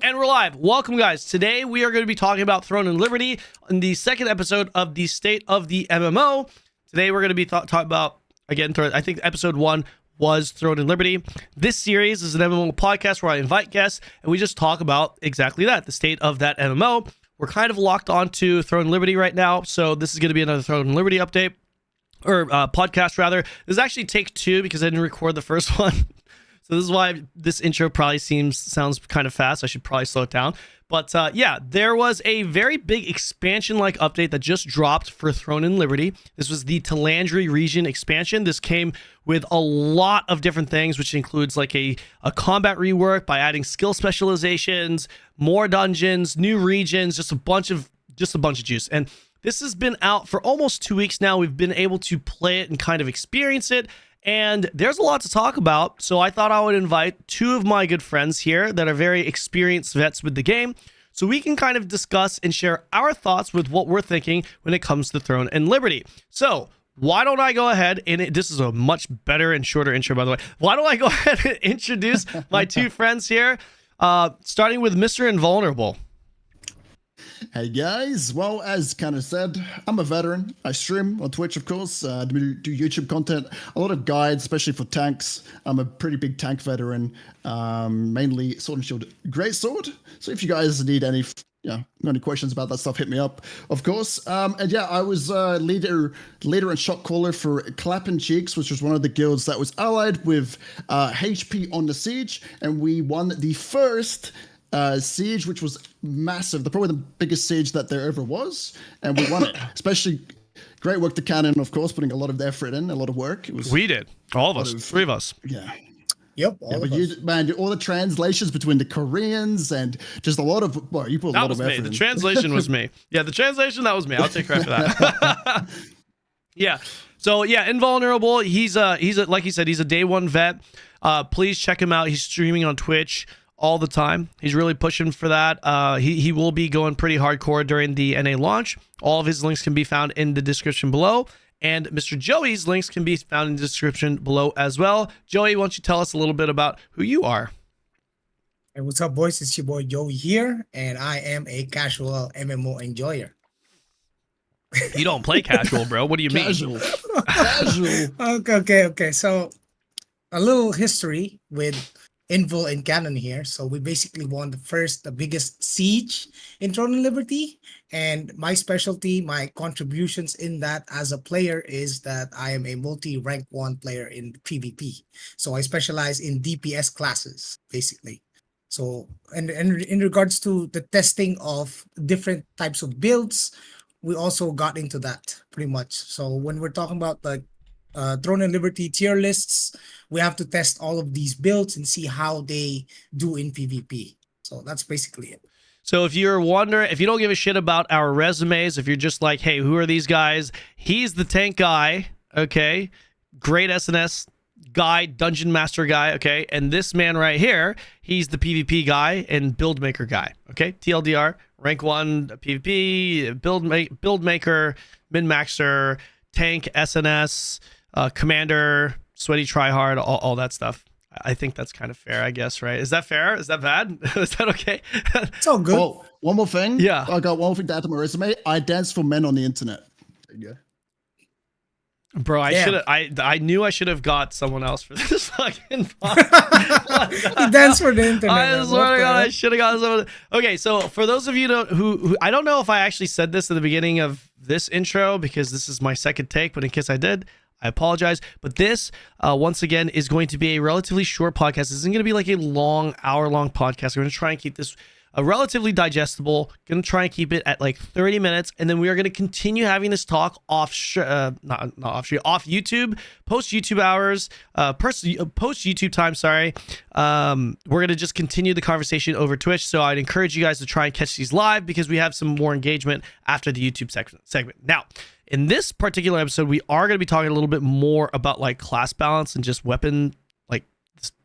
And we're live. Welcome, guys. Today we are going to be talking about Throne and Liberty in the second episode of the State of the MMO. Today we're going to be talking about, again, I think episode 1 was Throne and Liberty. This series is an MMO podcast where I invite guests and we just talk about exactly that, the state of that MMO. We're kind of locked onto Throne and Liberty right now, so this is going to be another Throne and Liberty update, or podcast rather. This is actually take 2 because I didn't record the first one. So this is why this intro probably sounds kind of fast. I should probably slow it down. But yeah, there was a very big expansion-like update that just dropped for Throne and Liberty. This was the Tandry region expansion. This came with a lot of different things, which includes like a combat rework by adding skill specializations, more dungeons, new regions, just a bunch of juice. And this has been out for almost 2 weeks now. We've been able to play it and kind of experience it. And there's a lot to talk about, so I thought I would invite 2 of my good friends here that are very experienced vets with the game, so we can kind of discuss and share our thoughts with what we're thinking when it comes to Throne and Liberty. So why don't I go ahead, and this is a much better and shorter intro, by the way. Why don't I go ahead and introduce my 2 friends here, starting with Mr. Invulnerable. Hey guys, well, as Kanon said, I'm a veteran. I stream on Twitch, of course, do YouTube content, a lot of guides, especially for tanks. I'm a pretty big tank veteran, mainly Sword and Shield Greatsword. So if you guys need any questions about that stuff, hit me up, of course. And yeah, I was leader and shot caller for Clapping Cheeks, which was one of the guilds that was allied with HP on the Siege, and we won the first siege, which was massive, probably the biggest siege that there ever was, and we won it. Especially great work to Kanon, of course, putting a lot of effort in, a lot of work. We did, all of us, 3 of us. Yeah. Yep. All of us. Man, all the translations between the Koreans and just a lot of, well, you put a lot of effort in. The translation was me. Yeah, the translation, that was me. I'll take credit for that. Yeah. So yeah, Invulnerable, he's like he said, he's a day 1 vet. Please check him out. He's streaming on Twitch all the time. He's really pushing for that. He will be going pretty hardcore during the NA launch. All of his links can be found in the description below, and Mr. Joey's links can be found in the description below as well. Joey, why don't you tell us a little bit about who you are? Hey, what's up, boys? It's your boy Joey here, and I am a casual MMO enjoyer. You don't play casual, bro. What do you mean? Casual. Casual. Okay. So a little history with Invul and Kanon here. So we basically won the biggest siege in Throne and Liberty, and my specialty, my contributions in that as a player is that I am a multi-rank 1 player in PvP. So I specialize in DPS classes, basically. So and in regards to the testing of different types of builds, we also got into that pretty much. So when we're talking about the Throne and Liberty tier lists, we have to test all of these builds and see how they do in PvP. So that's basically it. So if you're wondering, if you don't give a shit about our resumes, if you're just like, hey, who are these guys? He's the tank guy, okay? Great SNS guy, dungeon master guy, okay? And this man right here, he's the PvP guy and build maker guy, okay? TLDR, rank 1 PvP, build maker, min-maxer, tank, SNS, commander, sweaty tryhard, all that stuff. I think that's kind of fair, I guess, right? Is that fair? Is that bad? Is that okay? It's all good. Oh, one more thing. Yeah. I got one more thing to add to my resume. I dance for men on the internet. There you go. Bro, I knew I should have got someone else for this fucking podcast. He danced for the internet. I swear to God, I should have got someone. Okay, so for those of you who I don't know if I actually said this at the beginning of this intro because this is my second take, but in case I did, I apologize. But this, once again, is going to be a relatively short podcast. This isn't going to be like a hour-long podcast. We're going to try and keep this relatively digestible. Going to try and keep it at like 30 minutes, and then we are going to continue having this talk off YouTube, post YouTube hours, post YouTube time. Sorry. We're going to just continue the conversation over Twitch. So I'd encourage you guys to try and catch these live because we have some more engagement after the YouTube segment. Now, in this particular episode, we are going to be talking a little bit more about like class balance and just weapon, like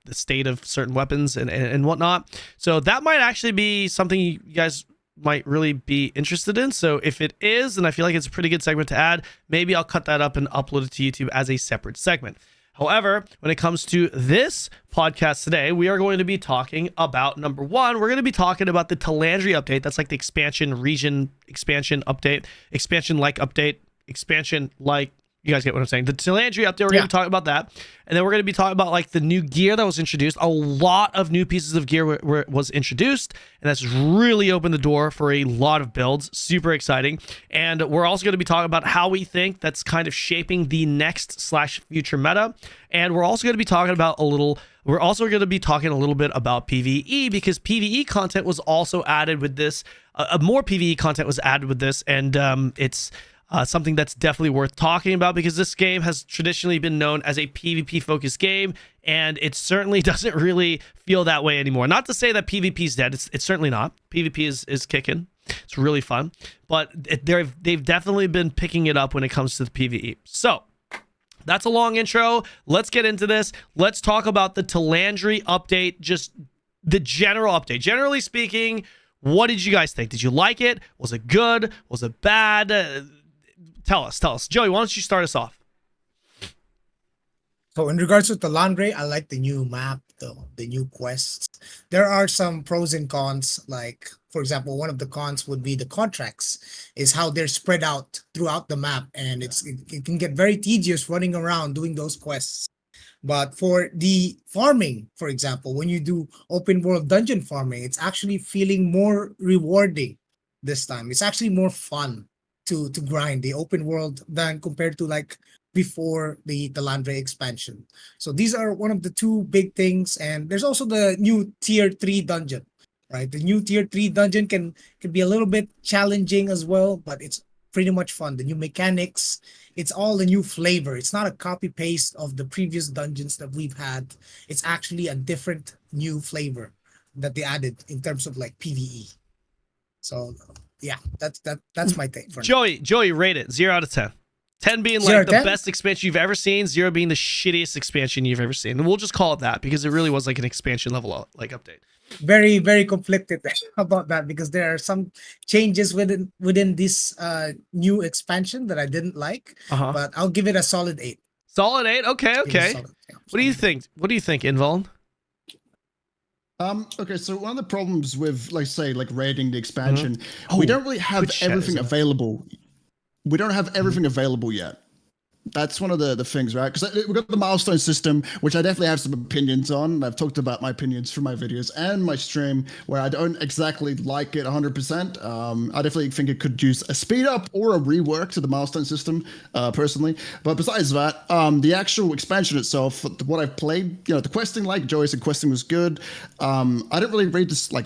the state of certain weapons and whatnot. So that might actually be something you guys might really be interested in. So if it is, and I feel like it's a pretty good segment to add, maybe I'll cut that up and upload it to YouTube as a separate segment. However, when it comes to this podcast today, we are going to be talking about number one, we're going to be talking about the Tandry update. That's like the expansion region expansion update, expansion like update, expansion like. You guys get what I'm saying. The Tandry update, we're going to be talking about that. And then we're going to be talking about like the new gear that was introduced. A lot of new pieces of gear was introduced. And that's really opened the door for a lot of builds. Super exciting. And we're also going to be talking about how we think that's kind of shaping the next/future meta. And we're also going to be talking about a little bit about PvE, because PvE content was also added with this. More PvE content was added with this. And it's something that's definitely worth talking about, because this game has traditionally been known as a PvP focused game, and it certainly doesn't really feel that way anymore. Not to say that PvP is dead. It's certainly not. PvP is kicking. It's really fun, but they've definitely been picking it up when it comes to the PvE. So that's a long intro. Let's get into this. Let's talk about the Tandry update, just the general update. Generally speaking, what did you guys think? Did you like it? Was it good? Was it bad? Tell us. Joey, why don't you start us off? So in regards to Tandry, I like the new map, though, the new quests. There are some pros and cons. Like, for example, one of the cons would be the contracts, is how they're spread out throughout the map. And it can get very tedious running around doing those quests. But for the farming, for example, when you do open world dungeon farming, it's actually feeling more rewarding this time. It's actually more fun to grind the open world than compared to like before the Tandry expansion. So these are one of the two big things. And there's also the new tier 3 dungeon, right? The new tier 3 dungeon can be a little bit challenging as well, but it's pretty much fun. The new mechanics, it's all the new flavor. It's not a copy paste of the previous dungeons that we've had. It's actually a different new flavor that they added in terms of like PvE. So yeah, that's my take for now. Joey, rate it 0 out of 10. 10 being like the best expansion you've ever seen, 0 being the shittiest expansion you've ever seen. And we'll just call it that, because it really was like an expansion level like update. Very, very conflicted about that, because there are some changes within this new expansion that I didn't like. But I'll give it a solid 8. Solid 8? Okay. What do you think? What do you think, Invuln? Okay, so one of the problems with, like, say, like rating the expansion, we don't really have everything available. We don't have everything available yet. That's one of the things, right? Because we've got the milestone system, which I definitely have some opinions on. I've talked about my opinions for my videos and my stream, where I don't exactly like it 100%. I definitely think it could use a speed up or a rework to the milestone system, personally. But besides that, the actual expansion itself, what I've played, the questing, like Joey said, questing was good. I didn't really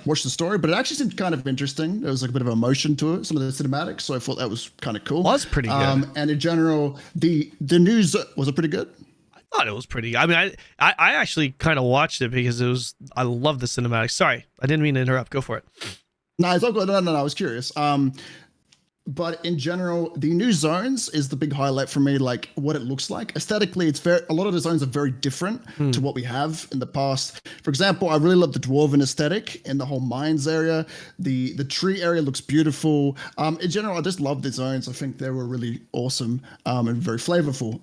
watch the story, but it actually seemed kind of interesting. There was like a bit of emotion to it, some of the cinematics, so I thought that was kind of cool. Was pretty good. And in general, the news, was it pretty good? I thought it was pretty. I mean, I actually kind of watched it because I love the cinematics. Sorry, I didn't mean to interrupt. Go for it. No, it's all good. No, I was curious. But in general, the new zones is the big highlight for me, like what it looks like. Aesthetically, a lot of the zones are very different to what we have in the past. For example, I really love the dwarven aesthetic in the whole mines area. The tree area looks beautiful. In general, I just love the zones. I think they were really awesome and very flavorful.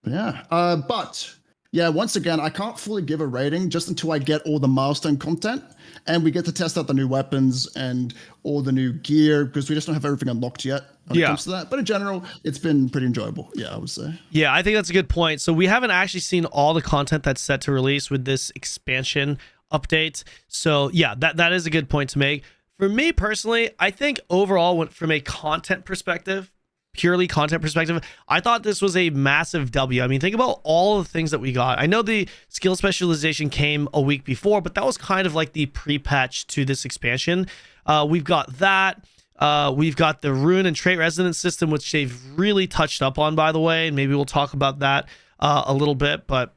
But yeah, once again, I can't fully give a rating just until I get all the milestone content and we get to test out the new weapons and all the new gear, because we just don't have everything unlocked yet when it comes to that. But in general, it's been pretty enjoyable. Yeah, I would say. Yeah, I think that's a good point. So we haven't actually seen all the content that's set to release with this expansion update. So yeah, that is a good point to make. For me personally, I think overall, from a content perspective, purely content perspective, I thought this was a massive W. I mean, think about all the things that we got. I know the skill specialization came a week before, but that was kind of like the pre-patch to this expansion. We've got that. We've got the rune and trait resonance system, which they've really touched up on, by the way. And maybe we'll talk about that a little bit. But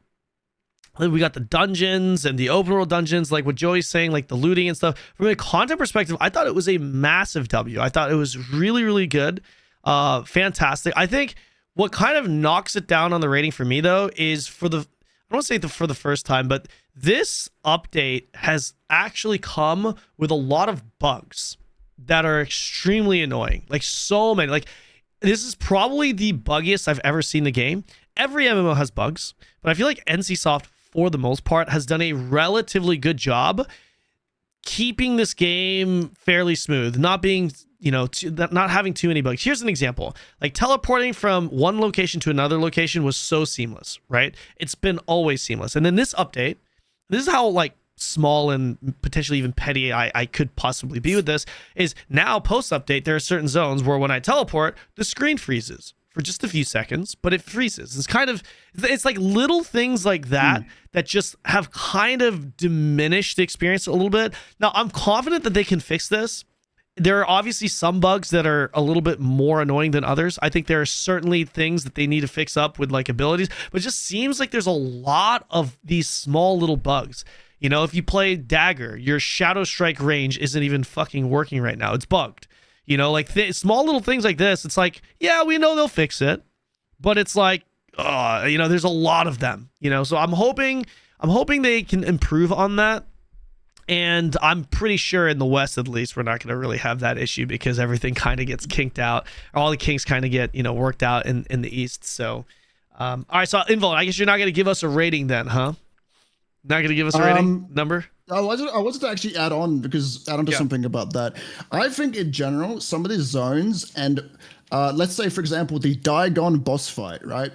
we got the dungeons and the open world dungeons, like what Joey's saying, like the looting and stuff. From a content perspective, I thought it was a massive W. I thought it was really, really good. Fantastic. I think what kind of knocks it down on the rating for me, though, is I don't want to say for the first time, but this update has actually come with a lot of bugs that are extremely annoying. Like so many. Like, this is probably the buggiest I've ever seen the game. every MMO has bugs, but I feel like NCSoft, for the most part, has done a relatively good job keeping this game fairly smooth, not being, not having too many bugs. Here's an example. Like teleporting from one location to another location was so seamless, right? It's been always seamless. And then this update, this is how like small and potentially even petty I could possibly be with this, is now post-update, there are certain zones where when I teleport, the screen freezes for just a few seconds, but it freezes. It's like little things like that that just have kind of diminished the experience a little bit. Now, I'm confident that they can fix this. There are obviously some bugs that are a little bit more annoying than others. I think there are certainly things that they need to fix up with like abilities, but it just seems like there's a lot of these small little bugs. If you play Dagger, your Shadow Strike range isn't even fucking working right now. It's bugged. Like small little things like this. It's like, yeah, we know they'll fix it, but it's like, there's a lot of them. So I'm hoping they can improve on that. And I'm pretty sure in the West, at least, we're not going to really have that issue because everything kind of gets kinked out. Or all the kinks kind of get, worked out in the East. So, all right. So, Involt, I guess you're not going to give us a rating then, huh? Not going to give us a rating number? I wanted to actually add on to something about that. I think in general, some of these zones and let's say, for example, the Diagon boss fight, right?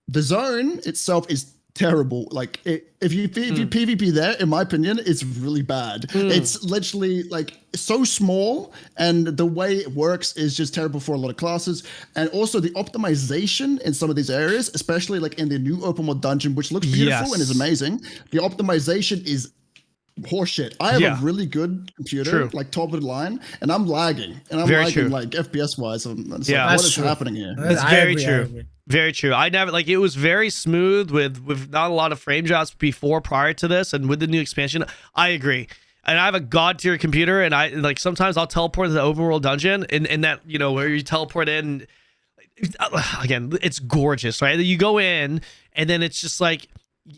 The zone itself is terrible. Like if you PvP there, in my opinion, it's really bad. It's literally like so small, and the way it works is just terrible for a lot of classes. And also the optimization in some of these areas, especially like in the new open world dungeon, which looks beautiful and is amazing. The optimization is horseshit. I have a really good computer, like top of the line, and I'm lagging, and I'm lagging like FPS wise. Like, what is happening here? It's very true. Very true. I never like it was very smooth with not a lot of frame drops prior to this, and with the new expansion, I agree. And I have a god tier computer, and I like sometimes I'll teleport to the open world dungeon, and that where you teleport in. Again, it's gorgeous, right? You go in, and then it's just like.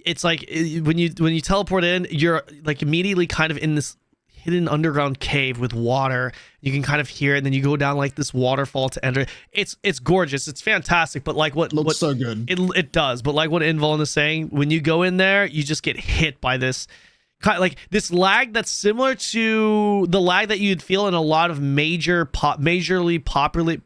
It's like when you teleport in, you're like immediately kind of in this hidden underground cave with water. You can kind of hear it, and then you go down like this waterfall to enter. It's gorgeous. It's fantastic. But like what looks so good. It does. But like what Invuln is saying, when you go in there, you just get hit by this kind of like this lag that's similar to the lag that you'd feel in a lot of majorly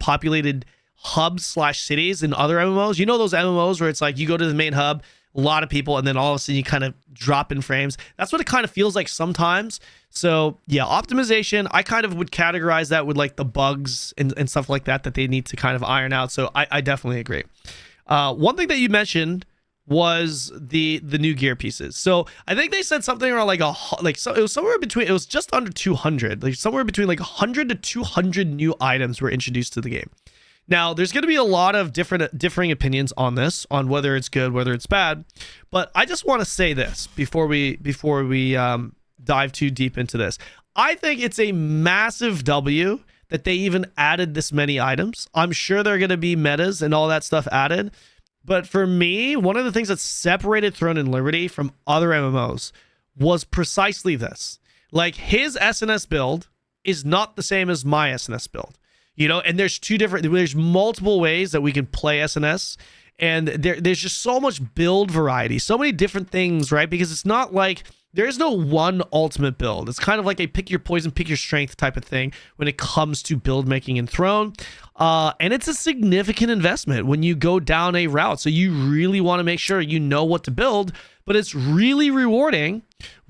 populated hubs / cities in other MMOs. Those MMOs where it's like you go to the main hub, a lot of people, and then all of a sudden you kind of drop in frames. That's what it kind of feels like sometimes. So yeah, optimization, I kind of would categorize that with like the bugs and stuff like that they need to kind of iron out. So I definitely agree. One thing that you mentioned was the new gear pieces. So I think they said something around it was somewhere between, it was just under 200, like somewhere between like 100 to 200 new items were introduced to the game. Now, there's going to be a lot of differing opinions on this, on whether it's good, whether it's bad. But I just want to say this before we dive too deep into this. I think it's a massive W that they even added this many items. I'm sure there are going to be metas and all that stuff added. But for me, one of the things that separated Throne and Liberty from other MMOs was precisely this. Like, his SNS build is not the same as my SNS build. And there's multiple ways that we can play SNS, and there's just so much build variety, so many different things, right? Because it's not like there is no one ultimate build. It's kind of like a pick your poison, pick your strength type of thing when it comes to build making in Throne. And it's a significant investment when you go down a route. So you really want to make sure you know what to build, but it's really rewarding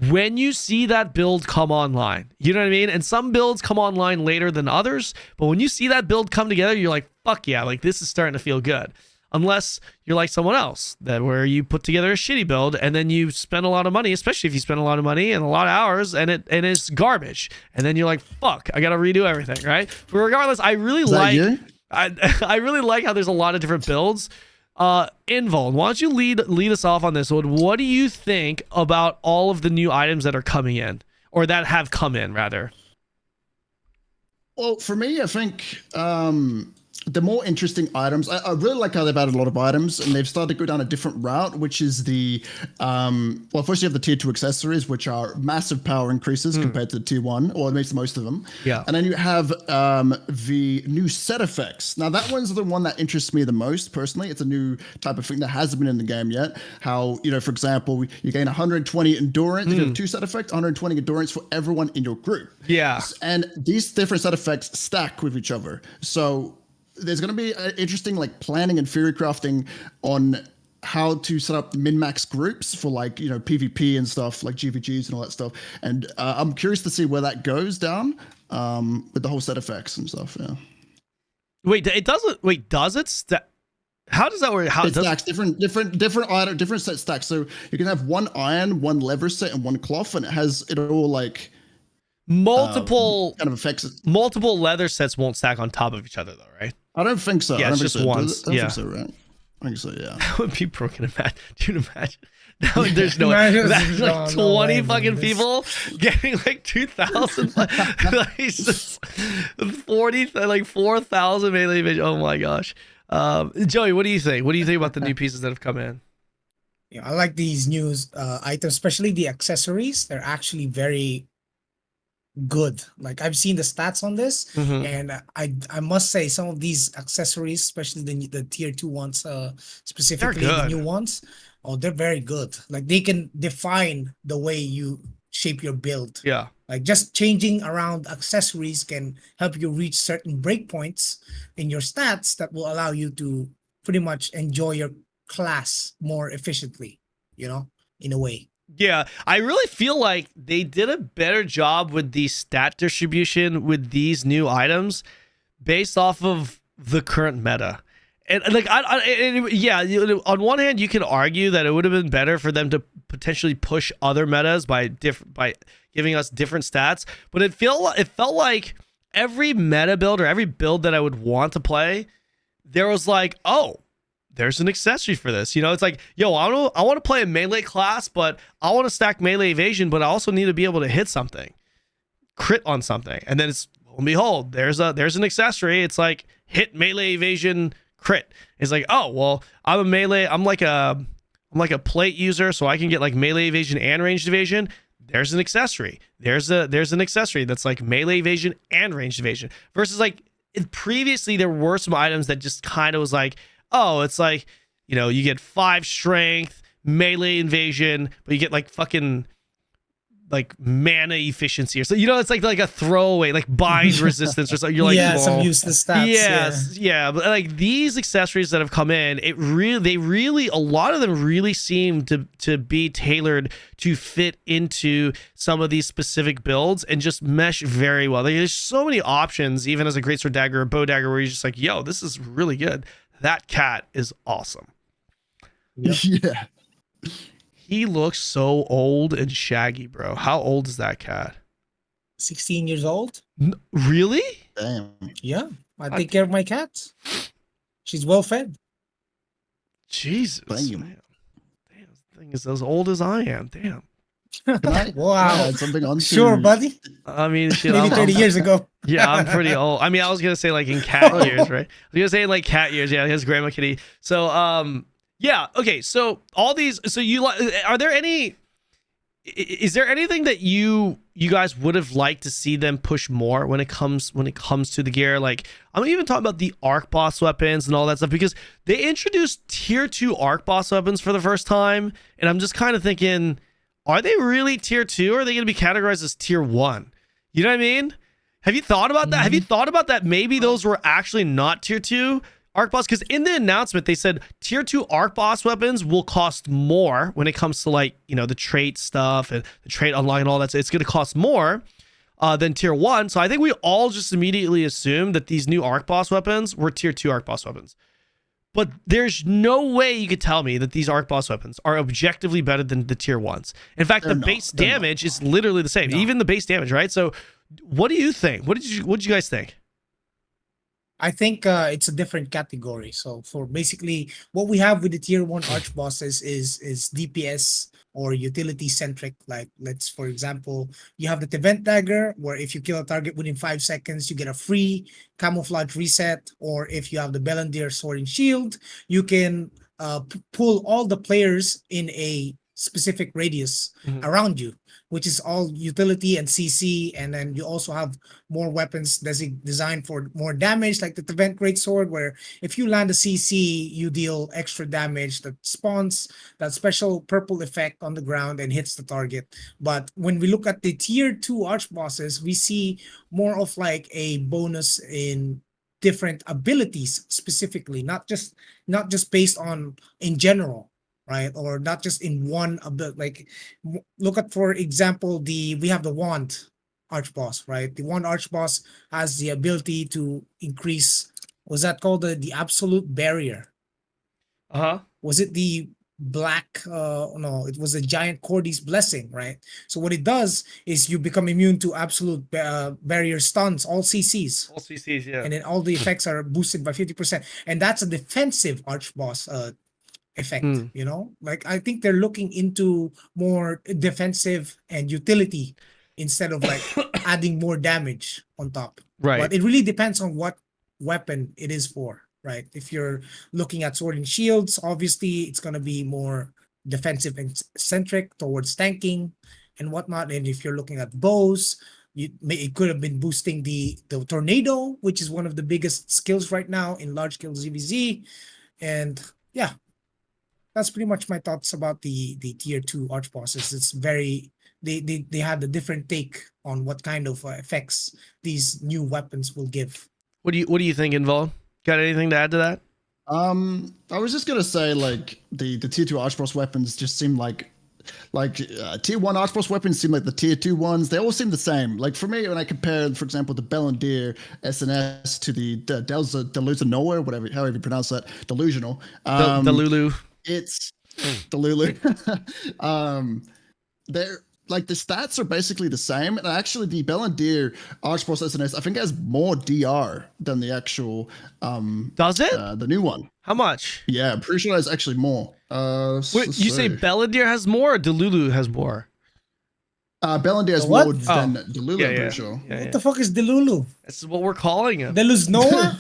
when you see that build come online. You know what I mean? And some builds come online later than others, but when you see that build come together, you're like, fuck yeah, like this is starting to feel good. Unless you're like someone else, where you put together a shitty build and then you spend a lot of money, especially if you spend a lot of money and a lot of hours, and it's garbage. And then you're like, fuck, I gotta redo everything, right? But regardless, I really like how there's a lot of different builds. Invuln, why don't you lead us off on this one? What do you think about all of the new items that are coming in, or that have come in rather? Well, for me, I think the more interesting items. I really like how they've added a lot of items, and they've started to go down a different route, which is the well, first you have the tier 2 accessories, which are massive power increases compared to the tier 1, or at least most of them. Yeah. And then you have the new set effects. Now that one's the one that interests me the most personally. It's a new type of thing that hasn't been in the game yet. How, for example, you gain 120 endurance. You have 2 set effects, 120 endurance for everyone in your group. Yeah. And these different set effects stack with each other. So there's going to be interesting like planning and theory crafting on how to set up min-max groups for like, PvP and stuff like GVGs and all that stuff. And I'm curious to see where that goes down with the whole set effects and stuff. Yeah. Wait, it doesn't. Wait, does it? How does that work? How it stacks different iron, different set stacks. So you can have 1 iron, 1 leather set, and 1 cloth, and it all like multiple kind of affects it. Multiple leather sets won't stack on top of each other, though, right? I don't think so. Yeah, I don't it's think just so. once. I don't Yeah. think so, right? I think so, yeah. That would be broken. Dude, imagine. Now there's no Imagine imagine like no 20 way, fucking man. people getting like 2,000, like just 40, like 4,000 melee evasion. Oh my gosh. Joey, what do you think? What do you think about the new pieces that have come in? Yeah, I like these new items, especially the accessories. They're actually very good. Like I've seen the stats on this, and I must say some of these accessories, especially the tier 2 ones, specifically the good. new ones, they're very good. Like they can define the way you shape your build. Yeah. Like just changing around accessories can help you reach certain breakpoints in your stats that will allow you to pretty much enjoy your class more efficiently, in a way. Yeah, I really feel like they did a better job with the stat distribution with these new items based off of the current meta. And like, on one hand, you can argue that it would have been better for them to potentially push other metas by giving us different stats. But it felt like every meta build or every build that I would want to play, there was like, oh, there's an accessory for this. It's like, yo, I want to play a melee class, but I want to stack melee evasion, but I also need to be able to hit something, crit on something. And then it's, lo and behold, there's an accessory. It's like hit melee evasion crit. It's like, oh, well, I'm a melee. I'm like a plate user, so I can get like melee evasion and ranged evasion. There's an accessory. There's an accessory that's like melee evasion and ranged evasion. Versus like previously there were some items that just kind of was like, oh, it's like, you get 5 strength, melee invasion, but you get like fucking like mana efficiency or so. It's like a throwaway, like bind resistance or something. You're like, yeah, some well, useless stats. yes, yeah. But like these accessories that have come in, a lot of them really seem to be tailored to fit into some of these specific builds and just mesh very well. Like, there's so many options, even as a greatsword dagger or bow dagger, where you're just like, yo, this is really good. That cat is awesome. Yep. Yeah. He looks so old and shaggy, bro. How old is that cat? 16 years old. Really? Damn. Yeah, I take care of my cats. She's well fed. Jesus. Damn. Man. Damn, this thing is as old as I am. Damn. Wow. Something on Sure, buddy. I mean, shit, Maybe 30 years ago. Yeah, I'm pretty old. I mean, I was gonna say like in cat years, right? I was gonna say in like cat years. Yeah, his grandma kitty. So, yeah. Okay. So all these. So are there any? Is there anything that you guys would have liked to see them push more when it comes to the gear? Like, I'm even talking about the arc boss weapons and all that stuff, because they introduced tier 2 arc boss weapons for the first time, and I'm just kind of thinking, are they really tier 2, or are they going to be categorized as tier 1? You know what I mean? Have you thought about that? Have you thought about that? Maybe those were actually not tier 2 arc boss, because in the announcement they said tier 2 arc boss weapons will cost more when it comes to like, the trait stuff and the trait unlock and all that. So it's going to cost more than tier 1. So I think we all just immediately assumed that these new arc boss weapons were tier 2 arc boss weapons. But there's no way you could tell me that these arc boss weapons are objectively better than the tier 1s. In fact, the base damage is literally the same. Even the base damage, right? So what do you think? What did you guys think? I think it's a different category. So for basically what we have with the tier one arch bosses is DPS or utility centric. Like let's for example, you have the event dagger where if you kill a target within 5 seconds, you get a free camouflage reset. Or if you have the Belendir sword and shield, you can pull all the players in a specific radius around you, which is all utility and CC. And then you also have more weapons designed for more damage, like the Event Great Sword, where if you land a CC, you deal extra damage that spawns that special purple effect on the ground and hits the target. But when we look at the tier 2 arch bosses, we see more of like a bonus in different abilities specifically, not just based on in general, right? Or not just in one ability. Like look at, for example, we have the wand arch boss, right? The wand arch boss has the ability to increase, was that called the absolute barrier? Was it the black no, it was a giant Cordy's blessing, right? So what it does is you become immune to absolute barrier stuns, all CCs, yeah. and then all the effects are boosted by 50%, and that's a defensive arch boss effect. You know, like I think they're looking into more defensive and utility instead of like adding more damage on top. Right. But it really depends on what weapon it is for, right? If you're looking at sword and shields, obviously it's going to be more defensive and centric towards tanking and whatnot. And if you're looking at bows, it could have been boosting the tornado, which is one of the biggest skills right now in large scale ZVZ. And yeah, that's pretty much my thoughts about the tier 2 arch bosses. It's very, they have a different take on what kind of effects these new weapons will give. What do you think, Invol? Got anything to add to that? I was just gonna say, like, the tier 2 arch boss weapons just seem like tier 1 arch boss weapons seem like the tier 2 ones. They all seem the same. Like for me, when I compare, for example, the Belendir SNS to the Delusional, whatever, however you pronounce that, delusional. The Lulu. It's the Lulu. They're like the stats are basically the same, and actually the Belendir arch boss SNS I think has more DR than the actual. Does it? The new one. How much? Yeah, I'm pretty sure that's actually more. Wait, you say Belendir has more or Delulu has more? Belendir has What? more than Delulu, I'm pretty sure. What the fuck is Delulu? That's what we're calling him. Deluz Noah?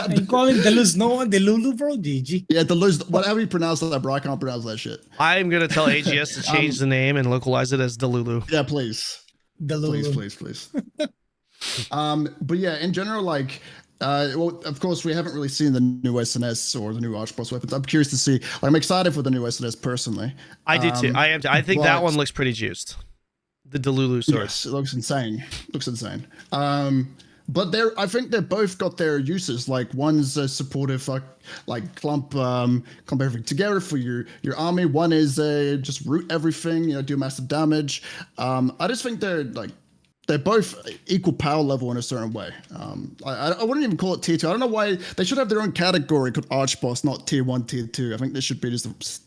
Are you calling Deluz Noah Delulu, bro? GG. Yeah, Deluz, whatever you pronounce that, bro. I can't pronounce that shit. I'm gonna tell AGS to change the name and localize it as Delulu. Yeah, please. Delulu. Please. But yeah, in general, like, well, of course, we haven't really seen the new SNS or the new arch boss weapons. I'm curious to see. Like, I'm excited for the new SNS personally. I do too. I am too. I think that one looks pretty juiced. The Delulu sword. Yes, it looks insane. But I think they both got their uses. Like one's a supportive, like clump everything together for your army. One is just root everything, do massive damage. I just think they're both equal power level in a certain way. I wouldn't even call it tier 2. I don't know why they should have their own category called arch boss, not tier 1, tier 2. I think this should be just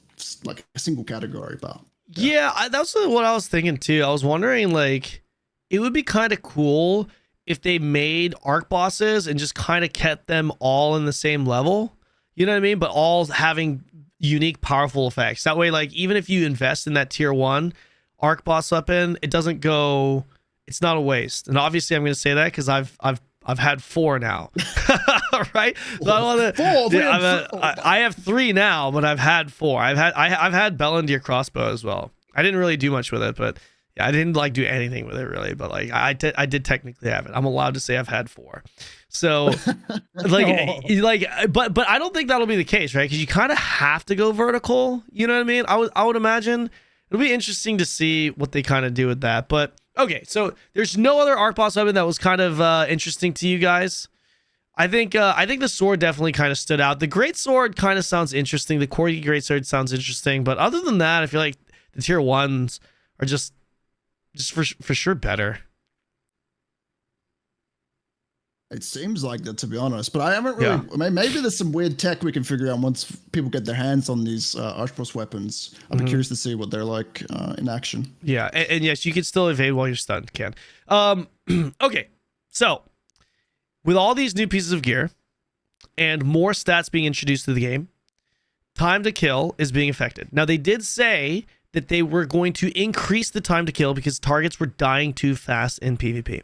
like a single category, but. Yeah, that's what I was thinking too. I was wondering, like, it would be kind of cool if they made arc bosses and just kind of kept them all in the same level. You know what I mean? But all having unique, powerful effects. That way, like, even if you invest in that tier 1 arc boss weapon, it doesn't go. It's not a waste. And obviously, I'm going to say that because I've had 4 now, right? So I have 3 now, but I've had 4. I've had Belendir crossbow as well. I didn't really do much with it, but yeah, I didn't like do anything with it really. But like I did technically have it. I'm allowed to say I've had 4. So but I don't think that'll be the case, right? Because you kind of have to go vertical. You know what I mean? I would imagine it'll be interesting to see what they kind of do with that, but. Okay, so there's no other arc boss weapon that was kind of interesting to you guys. I think the sword definitely kind of stood out. The great sword kind of sounds interesting. The Corgi great sword sounds interesting, but other than that, I feel like the tier 1s are just for sure better. It seems like that, to be honest, but I haven't really. Yeah. Maybe there's some weird tech we can figure out once people get their hands on these arch boss weapons. I'd be curious to see what they're like in action. Yeah, and yes, you can still evade while you're stunned, Ken. Okay, so with all these new pieces of gear and more stats being introduced to the game, time to kill is being affected. Now, they did say that they were going to increase the time to kill because targets were dying too fast in PvP.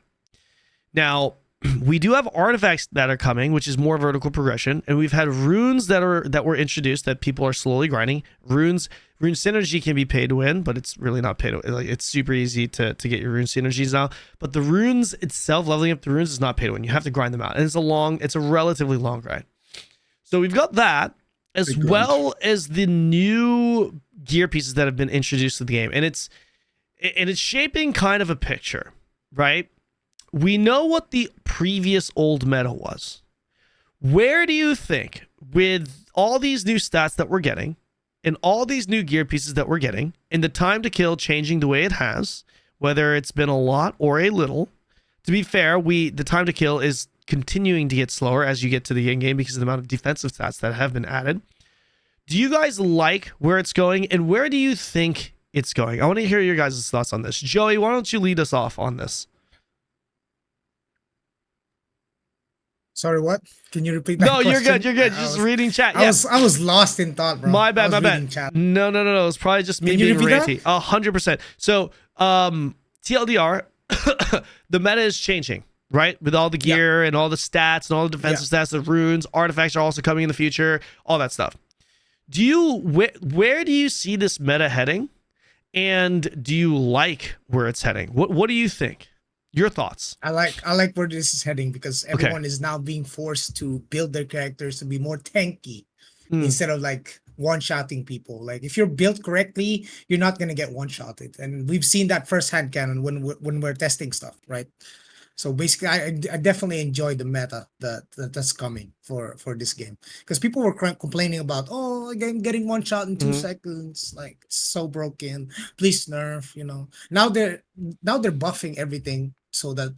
Now, we do have artifacts that are coming, which is more vertical progression, and we've had runes that were introduced that people are slowly grinding. Rune synergy can be pay to win, but it's really not pay to win. Like, it's super easy to get your rune synergies now. But the runes itself, leveling up the runes, is not pay to win. You have to grind them out, and it's a relatively long grind. So we've got that, as well as the new gear pieces that have been introduced to the game, and it's shaping kind of a picture, right? We know what the previous old meta was. Where do you think, with all these new stats that we're getting, and all these new gear pieces that we're getting, and the time to kill changing the way it has, whether it's been a lot or a little, to be fair, the time to kill is continuing to get slower as you get to the end game because of the amount of defensive stats that have been added. Do you guys like where it's going, and where do you think it's going? I want to hear your guys' thoughts on this. Joey, why don't you lead us off on this? Sorry, what? Can you repeat that? No, question? you're good. You're good. Just reading chat. Yeah. I was lost in thought, bro. My bad. Chat. No. It was probably just me being ranty. 100%. So, TLDR, the meta is changing, right? With all the gear and all the stats and all the defensive stats, the runes, artifacts are also coming in the future, all that stuff. Where do you see this meta heading? And do you like where it's heading? What do you think? Your thoughts? I like where this is heading because everyone is now being forced to build their characters to be more tanky instead of like one-shotting people. Like if you're built correctly, you're not gonna get one-shotted, and we've seen that firsthand, Kanon, when we're testing stuff, right? So basically, I definitely enjoy the meta that's coming for this game because people were complaining about, oh, I'm getting one shot in 2 seconds, like it's so broken. Please nerf, Now they're buffing everything so that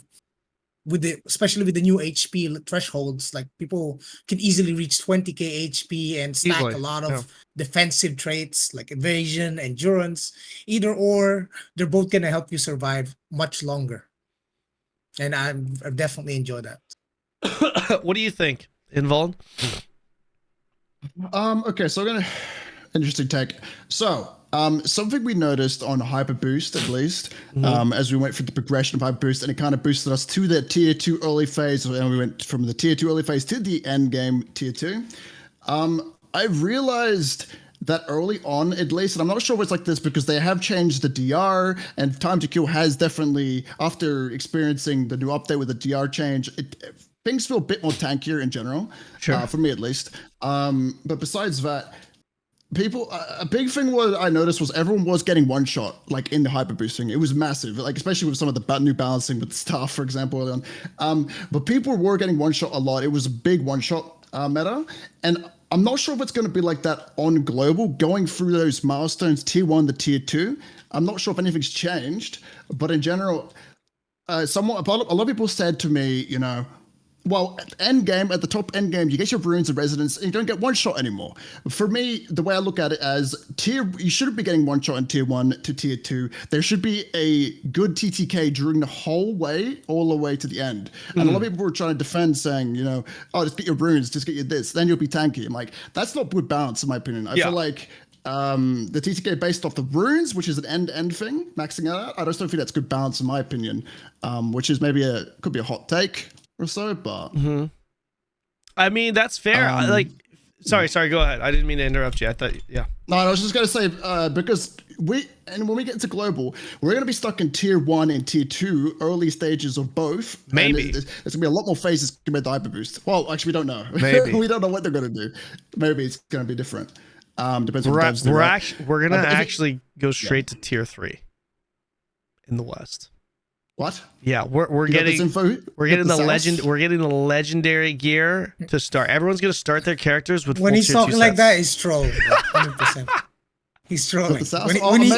especially with the new HP thresholds, like people can easily reach 20k HP and stack a lot of defensive traits like evasion, endurance. Either or, they're both gonna help you survive much longer. And I definitely enjoy that. What do you think, Invuln? Okay, so interesting take. So, something we noticed on Hyper Boost, at least, as we went through the progression of Hyper Boost, and it kind of boosted us to the Tier 2 early phase, and we went from the Tier 2 early phase to the end game Tier 2. I realized that early on, at least, and I'm not sure if it's like this because they have changed the DR, and time to kill has definitely, after experiencing the new update with the DR change, things feel a bit more tankier in general, for me at least. But besides that, a big thing I noticed was everyone was getting one shot, like in the hyper boosting. It was massive, like especially with some of the new balancing with staff, for example, early on. But people were getting one shot a lot. It was a big one shot meta, and I'm not sure if it's going to be like that on global, going through those milestones, Tier 1 to Tier 2. I'm not sure if anything's changed, but in general, a lot of people said to me, well, at the top end game, you get your runes and residents, and you don't get one shot anymore. For me, the way I look at it as you shouldn't be getting one shot in Tier 1 to Tier 2. There should be a good TTK during the whole way, all the way to the end. And a lot of people were trying to defend, saying, just get your runes, just get your this, then you'll be tanky. I'm like, that's not good balance, in my opinion. I feel like the TTK based off the runes, which is an end thing, maxing out. I just don't think that's good balance, in my opinion, which is could be a hot take or so, but I mean, that's fair. Sorry, go ahead. I didn't mean to interrupt you. I thought, No, I was just going to say, because when we get into global, we're going to be stuck in Tier 1 and Tier 2, early stages of both. Maybe. There's going to be a lot more phases compared to Hyper Boost. Well, actually, we don't know. Maybe. We don't know what they're going to do. Maybe it's going to be different. Depends on what we're going to actually go straight to Tier 3 in the West. What? Yeah, we're getting the legendary gear to start. Everyone's gonna start their characters with. When he's talking like that, he's trolling. 100%. He's trolling.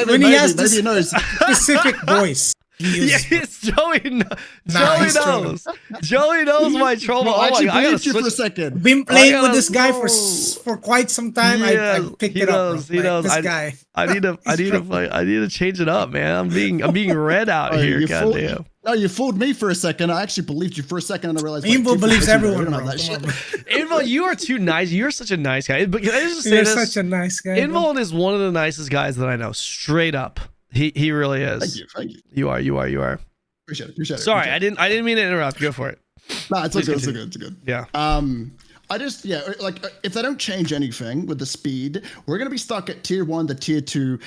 When he has this specific voice. He uses Yes, Joey. Nah, Joey he's trolling. knows. Joey knows my troll. Bro, Oh I my actually god! I gotta believed you for a switch. second. been playing with gotta- this guy Whoa. for quite some time. I Yes, picked he it up. knows, Bro. he Like, knows. this guy. I need to change it up, man. I'm being red out Oh, here. you fooled- Goddamn. No, you fooled me for a second. I actually believed you for a second, and I realized. Info Tifa believes is legendary. everyone, We bro. don't have that Come on, shit. bro. Invo, you are too nice. You're such a nice guy. But can I just say You're this? such a nice guy. bro. Invol is one of the nicest guys that I know. Straight up, he really is. Thank you. You are. Appreciate it. Sorry, I didn't mean to interrupt. Go for it. Nah, it's Please okay. It's continue. good. It's good. Yeah. I just like if they don't change anything with the speed, we're gonna be stuck at tier 1 to tier 2,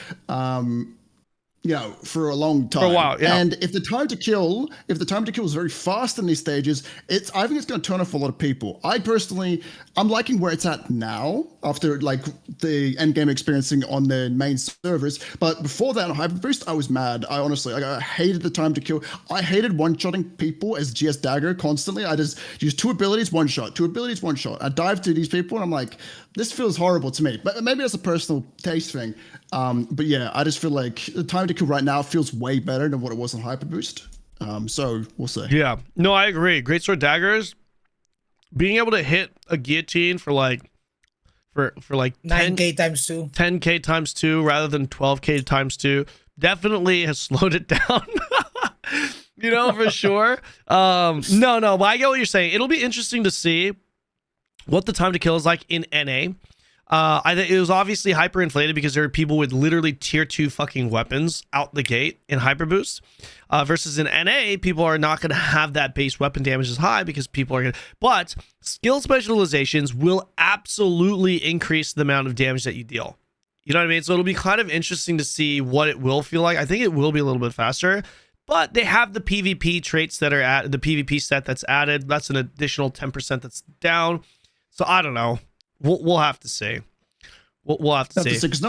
for a long time. For a while, yeah. And if the time to kill is very fast in these stages, I think it's gonna turn off a lot of people. I'm liking where it's at now after like the end game experiencing on the main servers. But before that on Hyper Boost, I was mad. I honestly I hated the time to kill. I hated one-shotting people as GS Dagger constantly. I just used 2 abilities, 1 shot, 2 abilities, 1 shot. I dive to these people and I'm like, this feels horrible to me. But maybe that's a personal taste thing. But yeah, I just feel like the time to kill right now feels way better than what it was on Hyper Boost. So we'll see. Yeah. No, I agree. Great sword daggers. Being able to hit a guillotine for like 9K times 2. 10K times 2 rather than 12K times 2 definitely has slowed it down. For sure. No, but I get what you're saying. It'll be interesting to see what the time to kill is like in NA. I think it was obviously hyper inflated because there are people with literally tier 2 fucking weapons out the gate in hyper boost. Versus in NA, people are not going to have that base weapon damage as high because people are going to. But skill specializations will absolutely increase the amount of damage that you deal. You know what I mean? So it'll be kind of interesting to see what it will feel like. I think it will be a little bit faster. But they have the PvP traits that are at the PvP set that's added. That's an additional 10% that's down. So I don't know. We'll have to see. We'll have to see. Because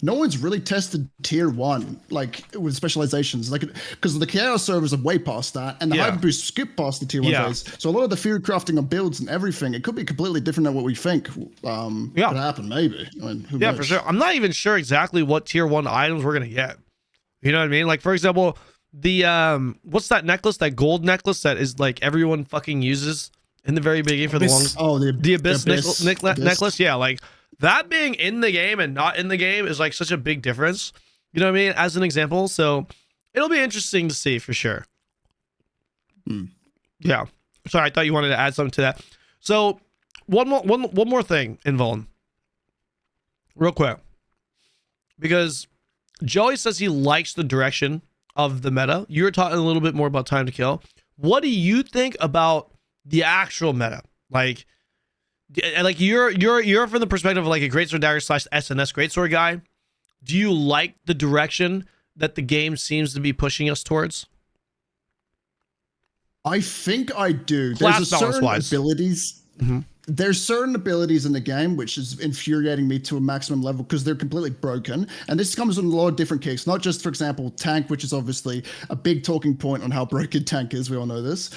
no one's really tested tier 1 like with specializations, like because the chaos servers are way past that, and the hyper boost skip past the tier 1 phase. So a lot of the field crafting of builds and everything, it could be completely different than what we think. Could happen maybe. I mean, who knows? For sure. I'm not even sure exactly what tier 1 items we're gonna get. You know what I mean? Like for example, the what's that necklace? That gold necklace that is like everyone fucking uses in the very beginning for the longest. Oh, the abyss necklace. Yeah, like that being in the game and not in the game is like such a big difference. You know what I mean? As an example, so it'll be interesting to see for sure. Yeah. Sorry, I thought you wanted to add something to that. So one more thing, Invuln, real quick, because Joey says he likes the direction of the meta. You were talking a little bit more about time to kill. What do you think about the actual meta? Like you're from the perspective of like a greatsword dagger / SNS greatsword guy. Do you like the direction that the game seems to be pushing us towards? I think I do. Class There's certain balance-wise. abilities. There's certain abilities in the game which is infuriating me to a maximum level because they're completely broken. And this comes in a lot of different cases, not just, for example, tank, which is obviously a big talking point on how broken tank is. We all know this.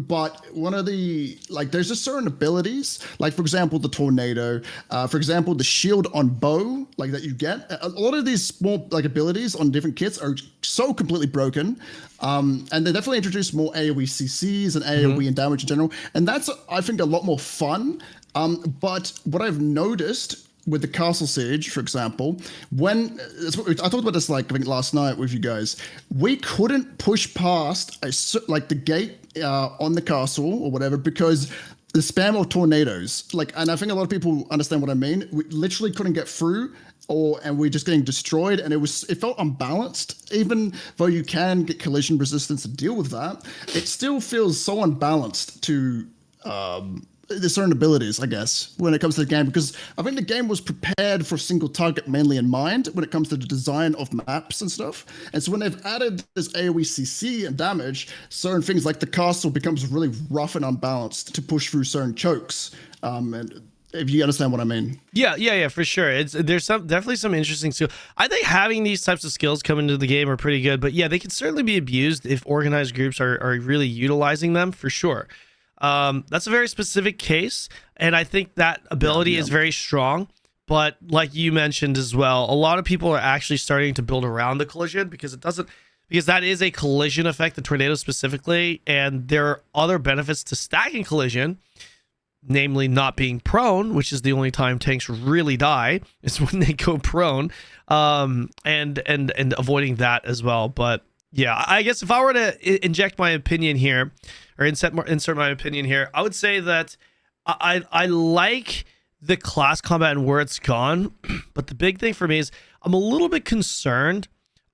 But one of the, like, there's just certain abilities, like, for example, the tornado, for example, the shield on bow, like, that you get. A lot of these small, like, abilities on different kits are so completely broken. And they definitely introduce more AoE CCs and AoE and damage in general. And that's, I think, a lot more fun. But what I've noticed with the castle siege, for example, when I talked about this like I think last night with you guys, we couldn't push past like the gate on the castle or whatever because the spam of tornadoes. Like, and I think a lot of people understand what I mean. We literally couldn't get through, and we're just getting destroyed, and it felt unbalanced. Even though you can get collision resistance to deal with that, it still feels so unbalanced to. There's certain abilities, I guess, when it comes to the game, because I think the game was prepared for single target mainly in mind when it comes to the design of maps and stuff. And so when they've added this AoE CC and damage, certain things like the castle becomes really rough and unbalanced to push through certain chokes. And if you understand what I mean. Yeah, for sure. There's definitely some interesting skills. I think having these types of skills come into the game are pretty good, but yeah, they can certainly be abused if organized groups are really utilizing them for sure. That's a very specific case, and I think that ability is very strong. But like you mentioned as well, a lot of people are actually starting to build around the collision because it doesn't. because that is a collision effect, the tornado specifically, and there are other benefits to stacking collision, namely not being prone, which is the only time tanks really die, is when they go prone, and avoiding that as well. But yeah, I guess if I were to inject my opinion here, or insert my opinion here, I would say that I like the class combat and where it's gone, but the big thing for me is I'm a little bit concerned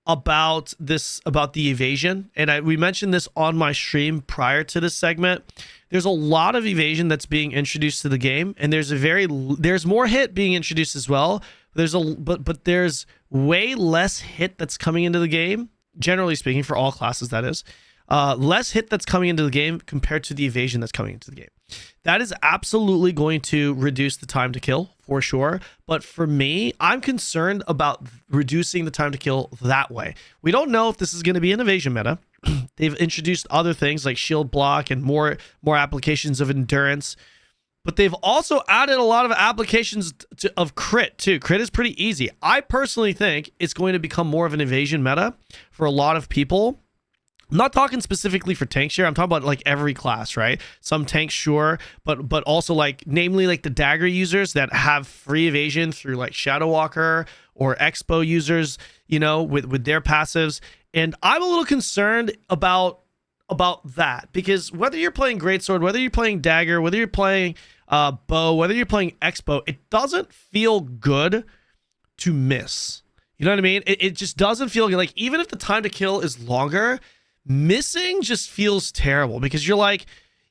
about the evasion, and we mentioned this on my stream prior to this segment. There's a lot of evasion that's being introduced to the game, and there's more hit being introduced as well. But there's way less hit that's coming into the game, generally speaking, for all classes, that is. Less hit that's coming into the game compared to the evasion that's coming into the game. That is absolutely going to reduce the time to kill for sure. But for me, I'm concerned about reducing the time to kill that way. We don't know if this is going to be an evasion meta. They've introduced other things like shield block and more applications of endurance. But they've also added a lot of applications of crit too. Crit is pretty easy. I personally think it's going to become more of an evasion meta for a lot of people. I'm not talking specifically for tanks here. I'm talking about like every class, right? Some tanks, sure, but also like namely like the dagger users that have free evasion through like Shadow Walker or Expo users, you know, with their passives. And I'm a little concerned about that, because whether you're playing Greatsword, whether you're playing Dagger, whether you're playing Bow, whether you're playing Expo, it doesn't feel good to miss. You know what I mean? It just doesn't feel good. Like, even if the time to kill is longer, missing just feels terrible, because you're like,